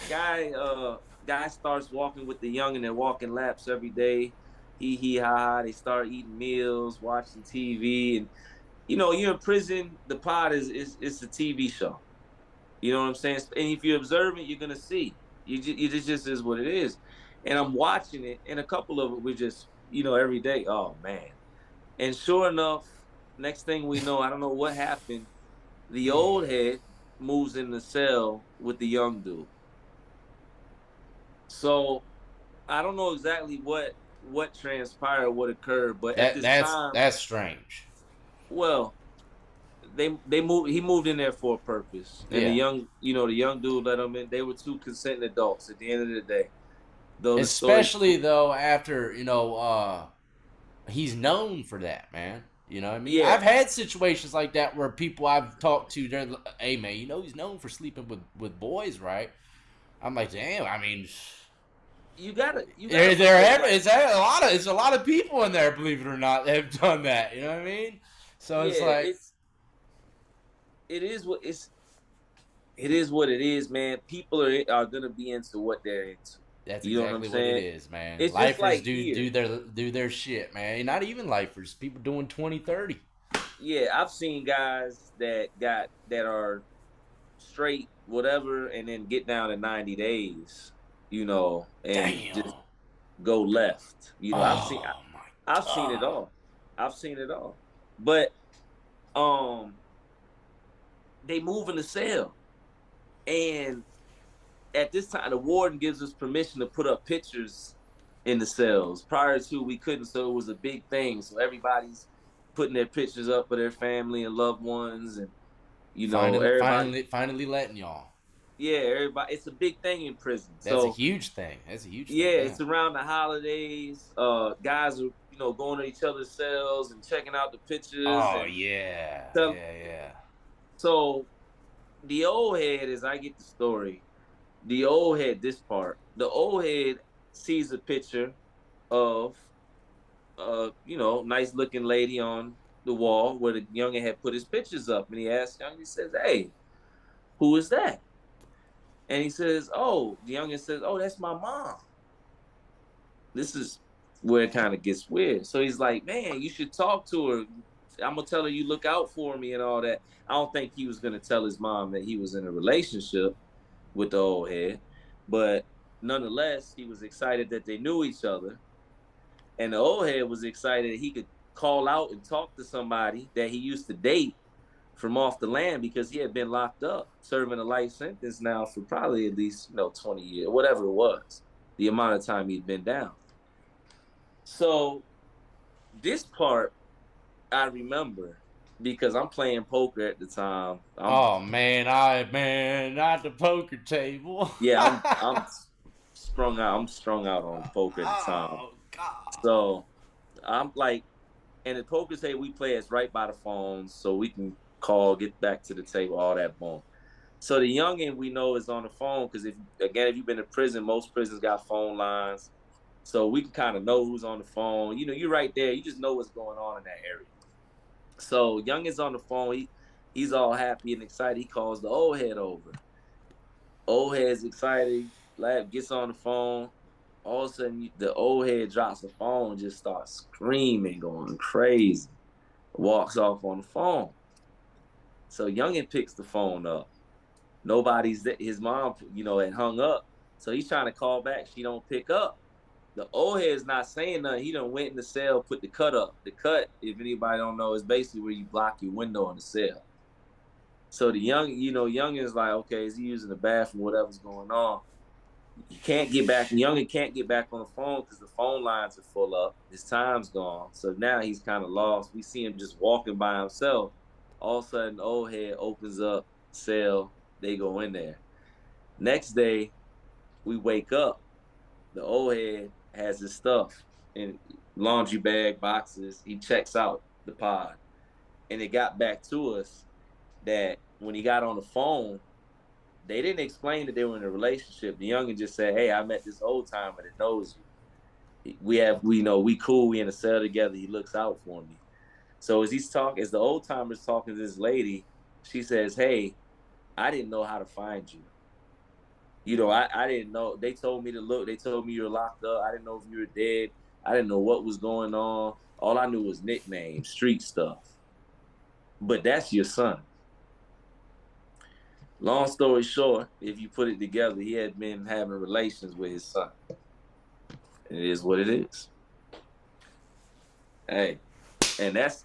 guy starts walking with the young, and they're walking laps every day. He ha ha. They start eating meals, watching TV, and you're in prison. The pod is it's a TV show. You know what I'm saying? And if you're observing, you're gonna see. It just is what it is. And I'm watching it, and a couple of it were just every day. Oh man. And sure enough, next thing we know, I don't know what happened. The old head moves in the cell with the young dude. So I don't know exactly what transpired, what occurred, but at That this that's time, that's strange. well, they moved. He moved in there for a purpose, and Yeah. the young dude let him in. They were two consenting adults. At the end of the day, though the story, Especially though after, he's known for that, man. You know what I mean? yeah, I've had situations like that where people I've talked to, they're like, hey man, he's known for sleeping with boys, right? I'm like, damn, I mean, you gotta look at it there like, it's a lot of people in there, believe it or not, that have done that. You know what I mean? So it's yeah, like, it is what it is what it is, man. People are gonna be into what they're into. that's You know what I'm exactly what it saying? is, man. It's just Lifers like do here. do their shit, man. Not even lifers, people doing 20, 30. Yeah, I've seen guys that are straight whatever, and then get down to 90 days, and just Damn. go left. Oh my I've seen it god. all. I've seen it all. But um they move in the cell. And at this time the warden gives us permission to put up pictures in the cells. Prior to, we couldn't, so it was a big thing. So everybody's putting their pictures up of their family and loved ones, and everybody, Finally letting y'all. yeah, everybody, it's a big thing in prison. That's a So huge thing. That's a huge yeah, thing. Yeah. it's around the holidays. Guys are, going to each other's cells and checking out the pictures Oh and yeah, tell. yeah. So the old head, as I get the story, the old head, this part, the old head sees a picture of nice looking lady on the wall where the youngin had put his pictures up, and he asks youngin, he says, "Hey, who is that?" And he says, "Oh," the youngin says, "Oh, that's my mom." This is where it kind of gets weird. So he's like, "Man, you should talk to her. I'm gonna tell her you look out for me and all that." I don't think he was gonna tell his mom that he was in a relationship with the old head, but nonetheless, he was excited that they knew each other, and the old head was excited that he could call out and talk to somebody that he used to date from off the land, because he had been locked up serving a life sentence now for probably at least 20 years, whatever it was, the amount of time he'd been down. So this part I remember because I'm playing poker at the time. Oh man, not the poker table. Yeah, I'm strung out. I'm strung out on poker at the time. Oh god. So I'm like, and the poker table we play is right by the phone, so we can call, get back to the table, all that boom. So the youngin we know is on the phone, because if you've been to prison, most prisons got phone lines, so we can kind of know who's on the phone. You're right there. You just know what's going on in that area. So youngin's on the phone. He's all happy and excited. He calls the old head over. Old head's excited. Lab gets on the phone. All of a sudden, the old head drops the phone and just starts screaming, going crazy. Walks off on the phone. So youngin picks the phone up. Nobody's there. His mom, had hung up. So he's trying to call back. She don't pick up. The old head's not saying nothing. He done went in the cell, put the cut up. The cut, if anybody don't know, is basically where you block your window in the cell. So the young is like, okay, is he using the bathroom, whatever's going on? He can't get back. Youngin can't get back on the phone because the phone lines are full up. His time's gone. So now he's kind of lost. We see him just walking by himself. All of a sudden, old head opens up cell. They go in there. Next day, we wake up. The old head has his stuff in laundry bag, boxes. He checks out the pod. And it got back to us that when he got on the phone, they didn't explain that they were in a relationship. The youngin just said, "Hey, I met this old timer that knows you. We know we cool. We in a cell together. He looks out for me." So as the old timer's talking to this lady, she says, "Hey, I didn't know how to find you. I didn't know. They told me to look. They told me you were locked up. I didn't know if you were dead. I didn't know what was going on. All I knew was nicknames, street stuff. But that's your son." Long story short, if you put it together, he had been having relations with his son. It is what it is. Hey, and that's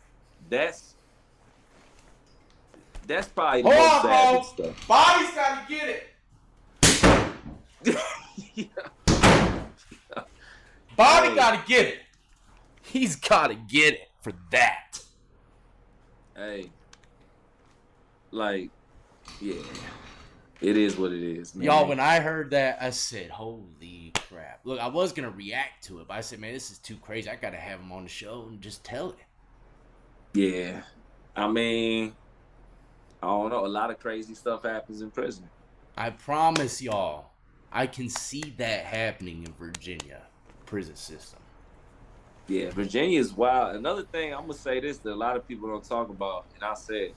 probably the Hold most on, savage bro. stuff. Bobby's got to get it. Bobby Hey, got to get it. He's got to get it for that. hey, like, yeah, it is what it is, man. Y'all, when I heard that, I said, holy crap. Look, I was going to react to it, but I said, man, this is too crazy. I got to have him on the show and just tell it. Yeah, I mean, I don't know. A lot of crazy stuff happens in prison. I promise y'all, I can see that happening in Virginia prison system. Yeah, Virginia is wild. Another thing, I'm gonna say this that a lot of people don't talk about, and I said,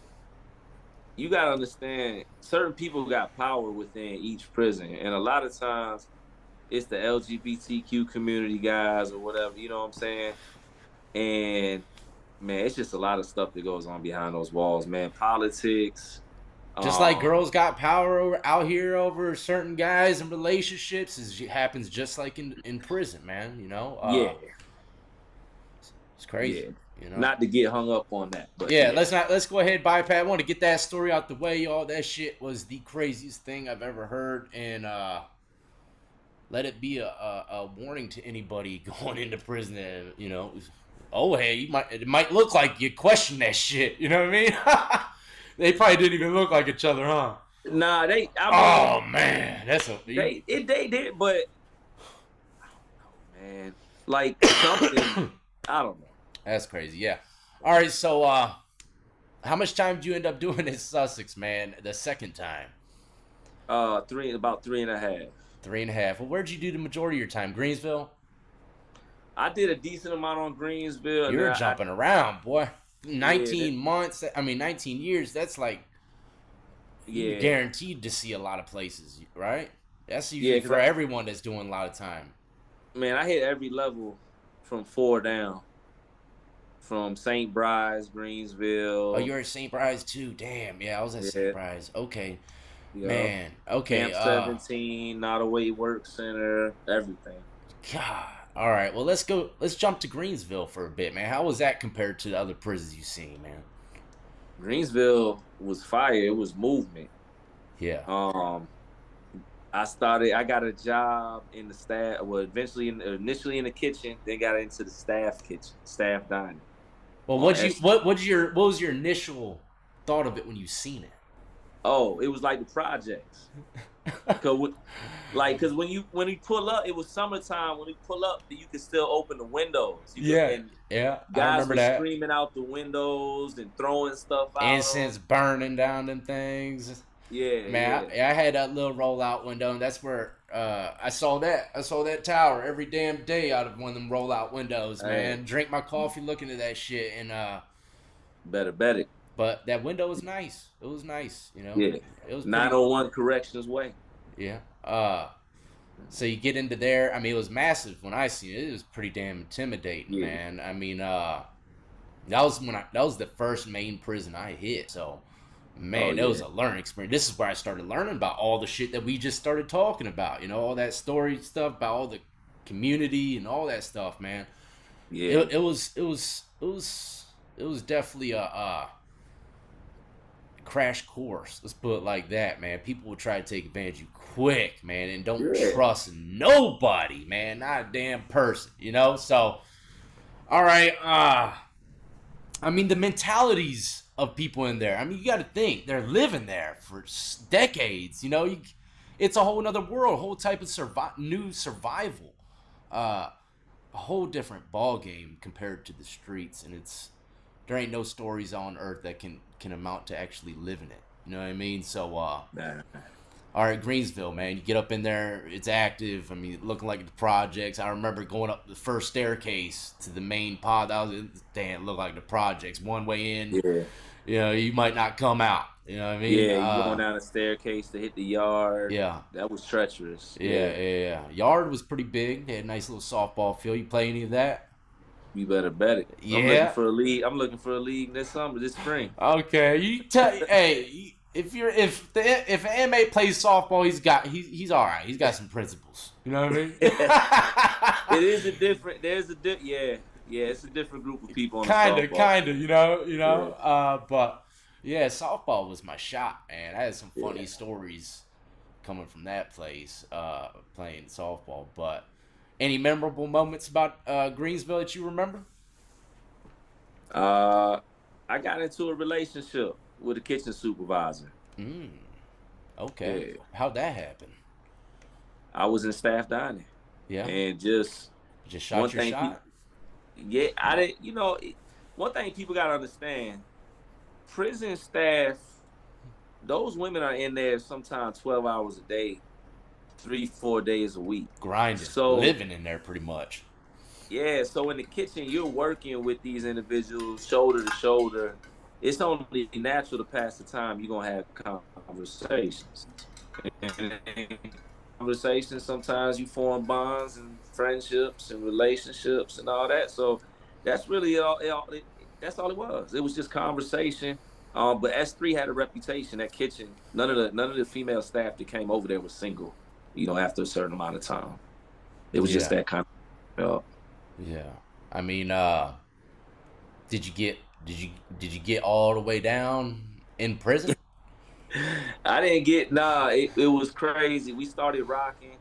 you gotta understand, certain people got power within each prison, and a lot of times it's the LGBTQ community guys or whatever. You know what I'm saying? And man, it's just a lot of stuff that goes on behind those walls, man. Politics. Just like Um, girls got power out here over certain guys and relationships, it happens just like in prison, man. You know, yeah, it's crazy. yeah. You know. Not to get hung up on that, but Yeah, yeah. let's go ahead and bypass. I want to get that story out the way, y'all. That shit was the craziest thing I've ever heard, and let it be a warning to anybody going into prison. That, you know, oh hey, it might look like you question that shit. You know what I mean? They probably didn't even look like each other, huh? Nah, I mean, Oh man, that's a they did, but I don't know, man. Like something, I don't know. That's crazy. Yeah. All right. So, how much time did you end up doing in Sussex, man? The second time? About 3.5. 3.5. Well, where'd you do the majority of your time? Greensville? I did a decent amount on Greensville, and You're then jumping around, boy. 19 yeah, months. I mean, 19 years. That's like you're yeah, guaranteed to see a lot of places, right? That's yeah. usually for everyone that's doing a lot of time. Man, I hit every level from 4 down, from St. Bride's, Oh, Greensville. you're at St. Bride's too. Damn. Yeah, I was at St. Yeah, Bride's. Okay, yeah. man. Okay. Camp 17, Nottaway Work Center, everything. God. All right. Well, let's go. Let's jump to Greensville for a bit, man. How was that compared to the other prisons you've seen, man? Greensville was fire. It was movement. Yeah. I got a job in the staff. Well, initially in the kitchen, then got into the staff kitchen, staff dining. Well, what was your initial thought of it when you seen it? Oh, it was like the projects. Cause when you pull up, it was summertime. When you pull up, you could still open the windows. Yeah, I Guys remember were that. screaming out the windows and throwing stuff out. Incense burning down them things. Yeah, Man, yeah. I had that little rollout window, and that's where I saw that. I saw that tower every damn day out of one of them rollout windows, man. Drink my coffee looking at that shit, and better bet it. but that window was nice. It was nice, you know. Yeah, It was 901 Corrections Way. Yeah. So you get into there. I mean, it was massive when I seen it. It was pretty damn intimidating, man. I mean, that was the first main prison I hit. So, man, it was a learning experience. This is where I started learning about all the shit that we just started talking about. You know, all that story stuff about all the community and all that stuff, man. Yeah, It was definitely a crash course. Let's put it like that, man. People will try to take advantage of you quick, man, and don't trust nobody, man. Not a damn person, you know? So, all right. I mean, the mentalities of people in there. I mean, you got to think. They're living there for decades, you know? It's a whole other world, a whole type of new survival. A whole different ball game compared to the streets, and there ain't no stories on earth that can amount to actually living it. You know what I mean? So, all right, Greensville, man. You get up in there, it's active. I mean, looking like the projects. I remember going up the first staircase to the main pod. It looked like the projects. One way in, you know, you might not come out. You know what I mean? Yeah, you going down the staircase to hit the yard. Yeah. That was treacherous. Yeah. Yard was pretty big. They had a nice little softball field. You play any of that? You better bet it. Yeah. I'm looking for a league this spring. Okay, hey, if an inmate plays softball, he's all right. He's got some principles. You know what I mean? There's a Yeah, it's a different group of people on the Kinda, softball. kinda, you know, you Yeah, know. But yeah, softball was my shot, man. I had some yeah. funny stories coming from that place, playing softball. But any memorable moments about Greensville that you remember? Uh, I got into a relationship with a kitchen supervisor. Mm, okay. Yeah, How'd that happen? I was in staff dining, Yeah, and just just one shot your thing, shot. yeah, I didn't. One thing people gotta understand: prison staff, those women are in there sometimes 12 hours a day, 3, 4 days a week. Grinding, So living in there pretty much. yeah, so in the kitchen, you're working with these individuals shoulder to shoulder. It's only natural to pass the time. You're gonna have conversations. And in conversations, sometimes you form bonds and friendships and relationships and all that. So that's really that's all it was. It was just conversation. But S3 had a reputation. That kitchen, none of the female staff that came over there was single. After a certain amount of time, it was just Yeah, that kind of. yeah. I mean, did you get all the way down in prison? I didn't get nah. It was crazy. We started rocking,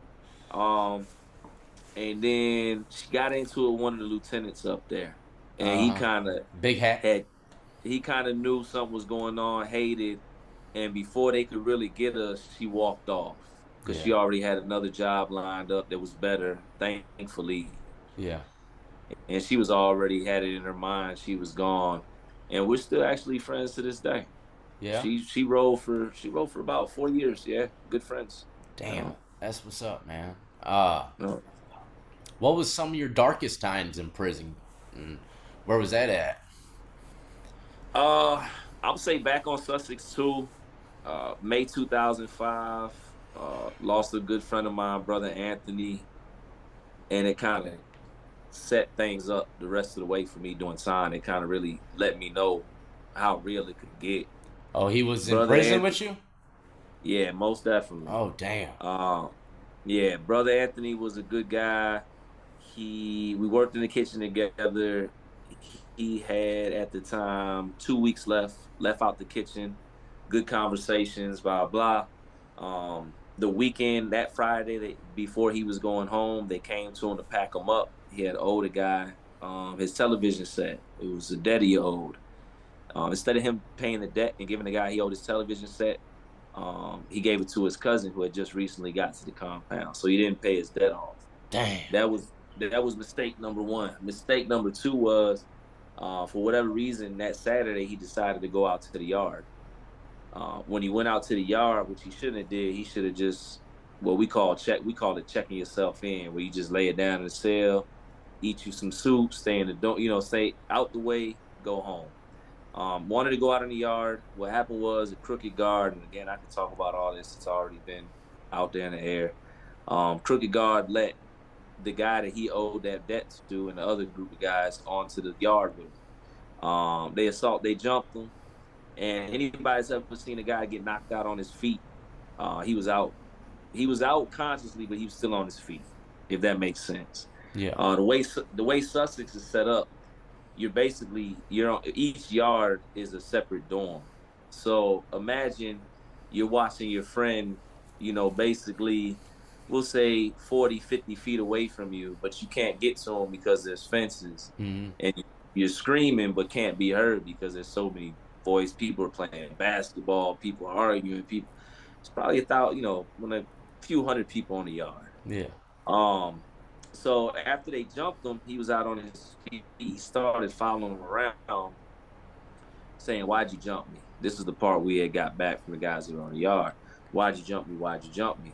um, and then she got into it with one of the lieutenants up there, and Uh he huh. kind of Big hat. had he kind of knew something was going on, hated, and before they could really get us, she walked off because Yeah, she already had another job lined up that was better, thankfully, yeah, and she was already had it in her mind she was gone, and we're still actually friends to this day. yeah. She rode for about 4 years. Yeah, good friends. Damn, No, that's what's up, man. no. What was some of your darkest times in prison? And where was that at? Uh, I would say back on Sussex too. May 2005. Lost a good friend of mine, brother Anthony, and it kind of set things up the rest of the way for me doing time. It kind of really let me know how real it could get. Oh, he was in Brother prison Anthony, with you? yeah, most definitely. Oh, damn. Um, yeah, brother Anthony was a good guy. We worked in the kitchen together. He had at the time 2 weeks left out the kitchen. Good conversations, blah blah. The weekend that Friday before he was going home, they came to him to pack him up. He had owed a guy his television set. It was a debt he owed. Instead of him paying the debt and giving the guy he owed his television set, he gave it to his cousin who had just recently got to the compound. So he didn't pay his debt off. Damn. That was mistake number one. Mistake number two was, for whatever reason, that Saturday he decided to go out to the yard. When he went out to the yard, which he shouldn't have did, he should have just what we call it checking yourself in, where you just lay it down in the cell, eat you some soup, stay in the don't stay out the way, go home. Wanted to go out in the yard. What happened was a crooked guard, and again, I can talk about all this. It's already been out there in the air. Crooked guard let the guy that he owed that debt to and the other group of guys onto the yard with him. They jumped him, and anybody's ever seen a guy get knocked out on his feet, he was out. He was out consciously, but he was still on his feet, if that makes sense. Yeah. The way Sussex is set up, you're on each yard is a separate dorm. So imagine you're watching your friend, basically we'll say 40, 50 feet away from you, but you can't get to him because there's fences, Mm-hmm. and you're screaming but can't be heard because there's so many boys. People are playing basketball, people are arguing, people. It's probably when a few hundred people on the yard. Yeah. Um, so after they jumped him, he was out on his feet. He started following him around, saying, "Why'd you jump me?" This is the part we had got back from the guys that were on the yard. "Why'd you jump me? Why'd you jump me?"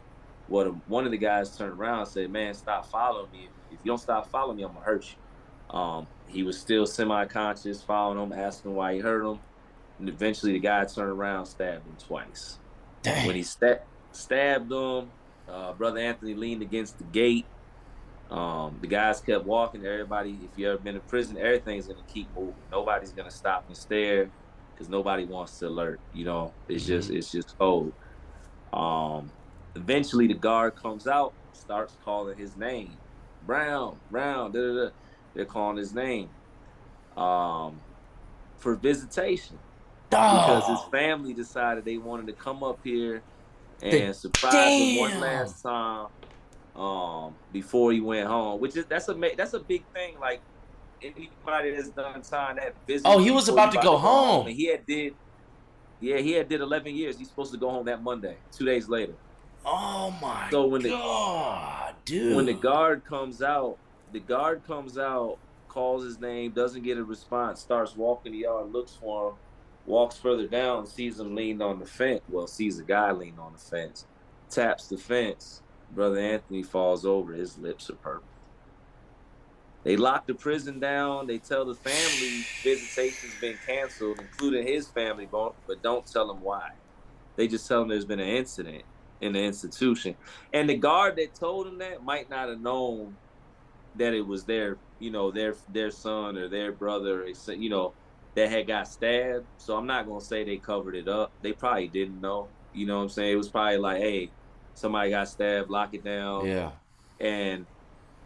One of the guys turned around and said, "Man, stop following me. If you don't stop following me, I'm gonna hurt you." He was still semi-conscious, following him, asking why he hurt him, and eventually the guy turned around, stabbed him twice. Damn. When he stabbed him, brother Anthony leaned against the gate. The guys kept walking. Everybody, if you ever been in prison, everything's gonna keep moving. Nobody's gonna stop and stare because nobody wants to alert. It's Mm-hmm. just cold. Um, Eventually, the guard comes out, starts calling his name, Brown, Brown. Da, da, da. They're calling his name um, for visitation because his Oh, family decided they wanted to come up here the and surprise him one damn. last time before he went home. Which is that's a big thing. Like anybody that's done time that Oh, visit he was before you about to about go to go home, home. and he had did 11 years. He's supposed to go home that Monday, 2 days later. Oh my So God, when dude. the guard comes out, calls his name, doesn't get a response, starts walking the yard, looks for him, walks further down, sees him leaned on the fence. Well, sees a guy leaned on the fence, taps the fence. Brother Anthony falls over. His lips are purple. They lock the prison down. They tell the family visitation's been canceled, including his family, but don't tell them why. They just tell them there's been an incident in the institution. And the guard that told him that might not have known that it was their son or their brother, that had got stabbed. So I'm not gonna say they covered it up. They probably didn't know. You know what I'm saying? It was probably like, hey, somebody got stabbed, lock it down. Yeah. And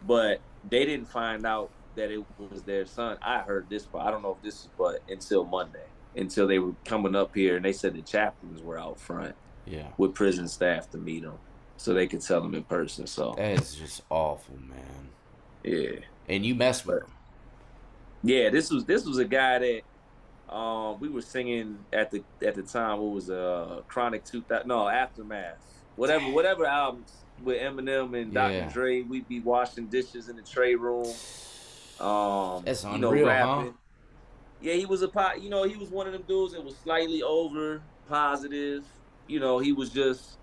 but they didn't find out that it was their son. I heard this part. I don't know if this is, but until Monday, until they were coming up here, and they said the chaplains were out front Yeah. with prison staff to meet them, so they could tell them in person. So That is just awful, man. yeah, And you messed with but him. yeah, this was a guy that we were singing at the time. What was Chronic 2000? No, Aftermath. Whatever albums with Eminem and Dr. Yeah. Dre. We'd be washing dishes in the tray room. That's unreal, huh? Rapping. Yeah, he was he was one of them dudes that was slightly over positive. He was just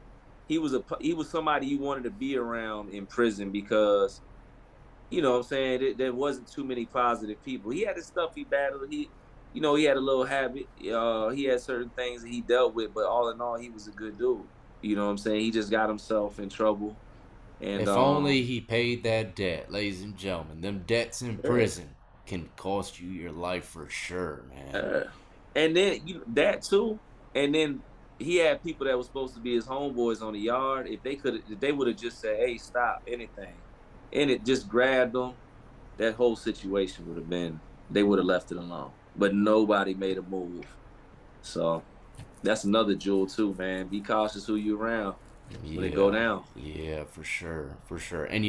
he was somebody you wanted to be around in prison because what I'm saying, there wasn't too many positive people. He had his stuff he battled. He had a little habit. He had certain things that he dealt with, but all in all, he was a good dude. You know what I'm saying? He just got himself in trouble, and If only he paid that debt, ladies and gentlemen. Them debts in yeah. prison can cost you your life for sure, man. Uh, and then that too. And then he had people that were supposed to be his homeboys on the yard. If they would have just said, "Hey, stop anything," and it just grabbed them, that whole situation would have been. They would have left it alone. But nobody made a move. So that's another jewel too, man. Be cautious who you around when it go Yeah, down. yeah, for sure, for sure. And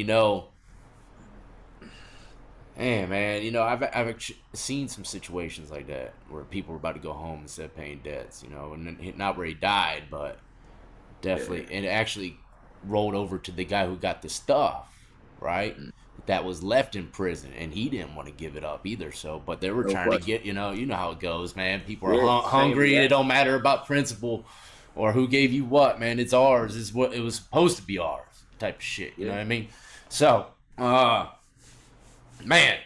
man, I've seen some situations like that where people were about to go home instead of paying debts, and not where he died, but Yeah. definitely, and it actually rolled over to the guy who got the stuff, right? Mm. That was left in prison, and he didn't want to give it up either. So, but they were No trying to question. get, you know how it goes, man. People are Yeah, same hungry. It don't reaction. matter about principle or who gave you what, man. It's ours. It's what it was supposed to be ours, type of shit. You know Yeah. what I mean? So, man,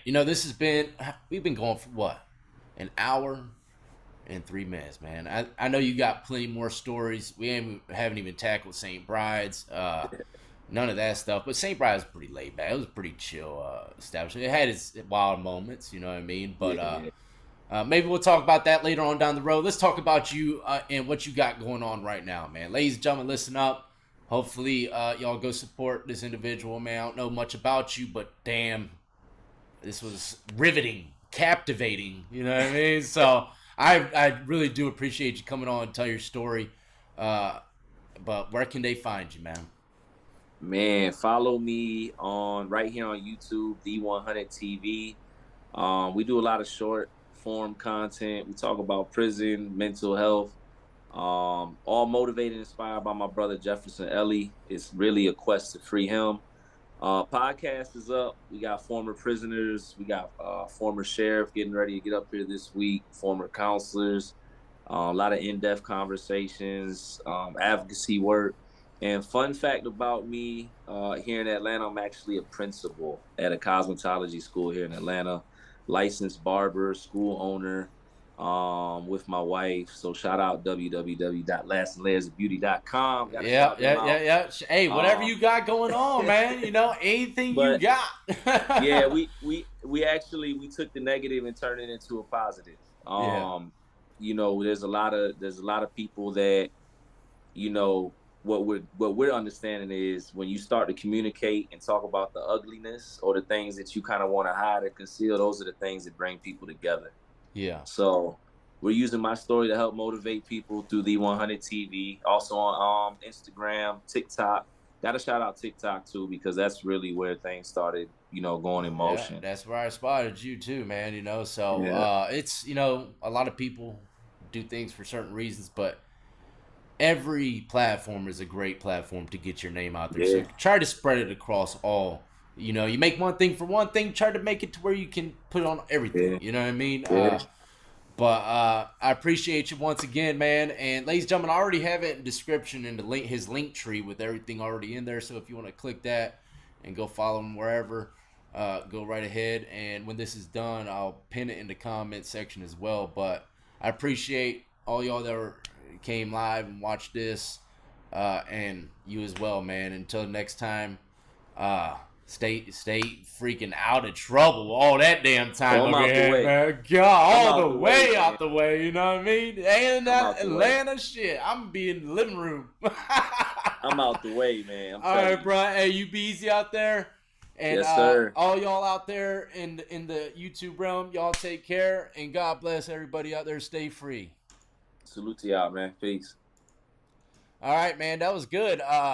we've been going for what, an hour and 3 minutes, man. I know you got plenty more stories. Haven't even tackled St. Bride's. None of that stuff. But St. Bride's was pretty laid back. It was a pretty chill establishment. It had its wild moments, you know what I mean? But Yeah. maybe we'll talk about that later on down the road. Let's talk about you and what you got going on right now, man. Ladies and gentlemen, listen up. Hopefully, y'all go support this individual, man. I don't know much about you, but damn, this was riveting, captivating. You know what I mean? So I really do appreciate you coming on and tell your story. But where can they find you, man? Man, follow me on right here on YouTube, D100 TV. We do a lot of short form content. We talk about prison, mental health, all motivated and inspired by my brother Jefferson Ellie. It's really a quest to free him. Podcast is up. We got former prisoners. We got former sheriff getting ready to get up here this week. Former counselors. A lot of in-depth conversations, advocacy work. And fun fact about me here in Atlanta, I'm actually a principal at a cosmetology school here in Atlanta, licensed barber, school owner with my wife. So shout out www.lastinglayersofbeauty.com. Got to Yeah, shout them yeah, yeah, out. yeah. Hey, whatever Um, you got going on, man. Anything you but got. yeah, we took the negative and turned it into a positive. Yeah. There's a lot of people that you know what we're understanding is when you start to communicate and talk about the ugliness or the things that you kind of want to hide or conceal, those are the things that bring people together. Yeah. So we're using my story to help motivate people through the 100 TV, also on Instagram, TikTok. Got to shout out TikTok too, because that's really where things started, going in Yeah, motion. that's where I spotted you too, man. So Yeah, it's a lot of people do things for certain reasons, but every platform is a great platform to get your name out there. So yeah, try to spread it across all. You make one thing for one thing, try to make it to where you can put on everything. yeah, You know what I mean? yeah. But I appreciate you once again, man. And ladies and gentlemen, I already have it in description in the link, his link tree with everything already in there. So if you want to click that and go follow him wherever, go right ahead. And when this is done, I'll pin it in the comment section as well. But I appreciate all y'all that came live and watched this, and you as well, man. Until next time, stay freaking out of trouble all that damn time Oh, I'm out the again, way. man. God, I'm all out the the way way, man. out the way, you know what I mean? And I'm out the way. Atlanta shit. I'm be in the living room. I'm out the way, man. I'm All telling right, you. bro. Hey, you be easy out there. And Yes, sir. all y'all out there in the YouTube realm, y'all take care, and God bless everybody out there. Stay free. Salute to y'all, man. Peace. All right, man. That was good.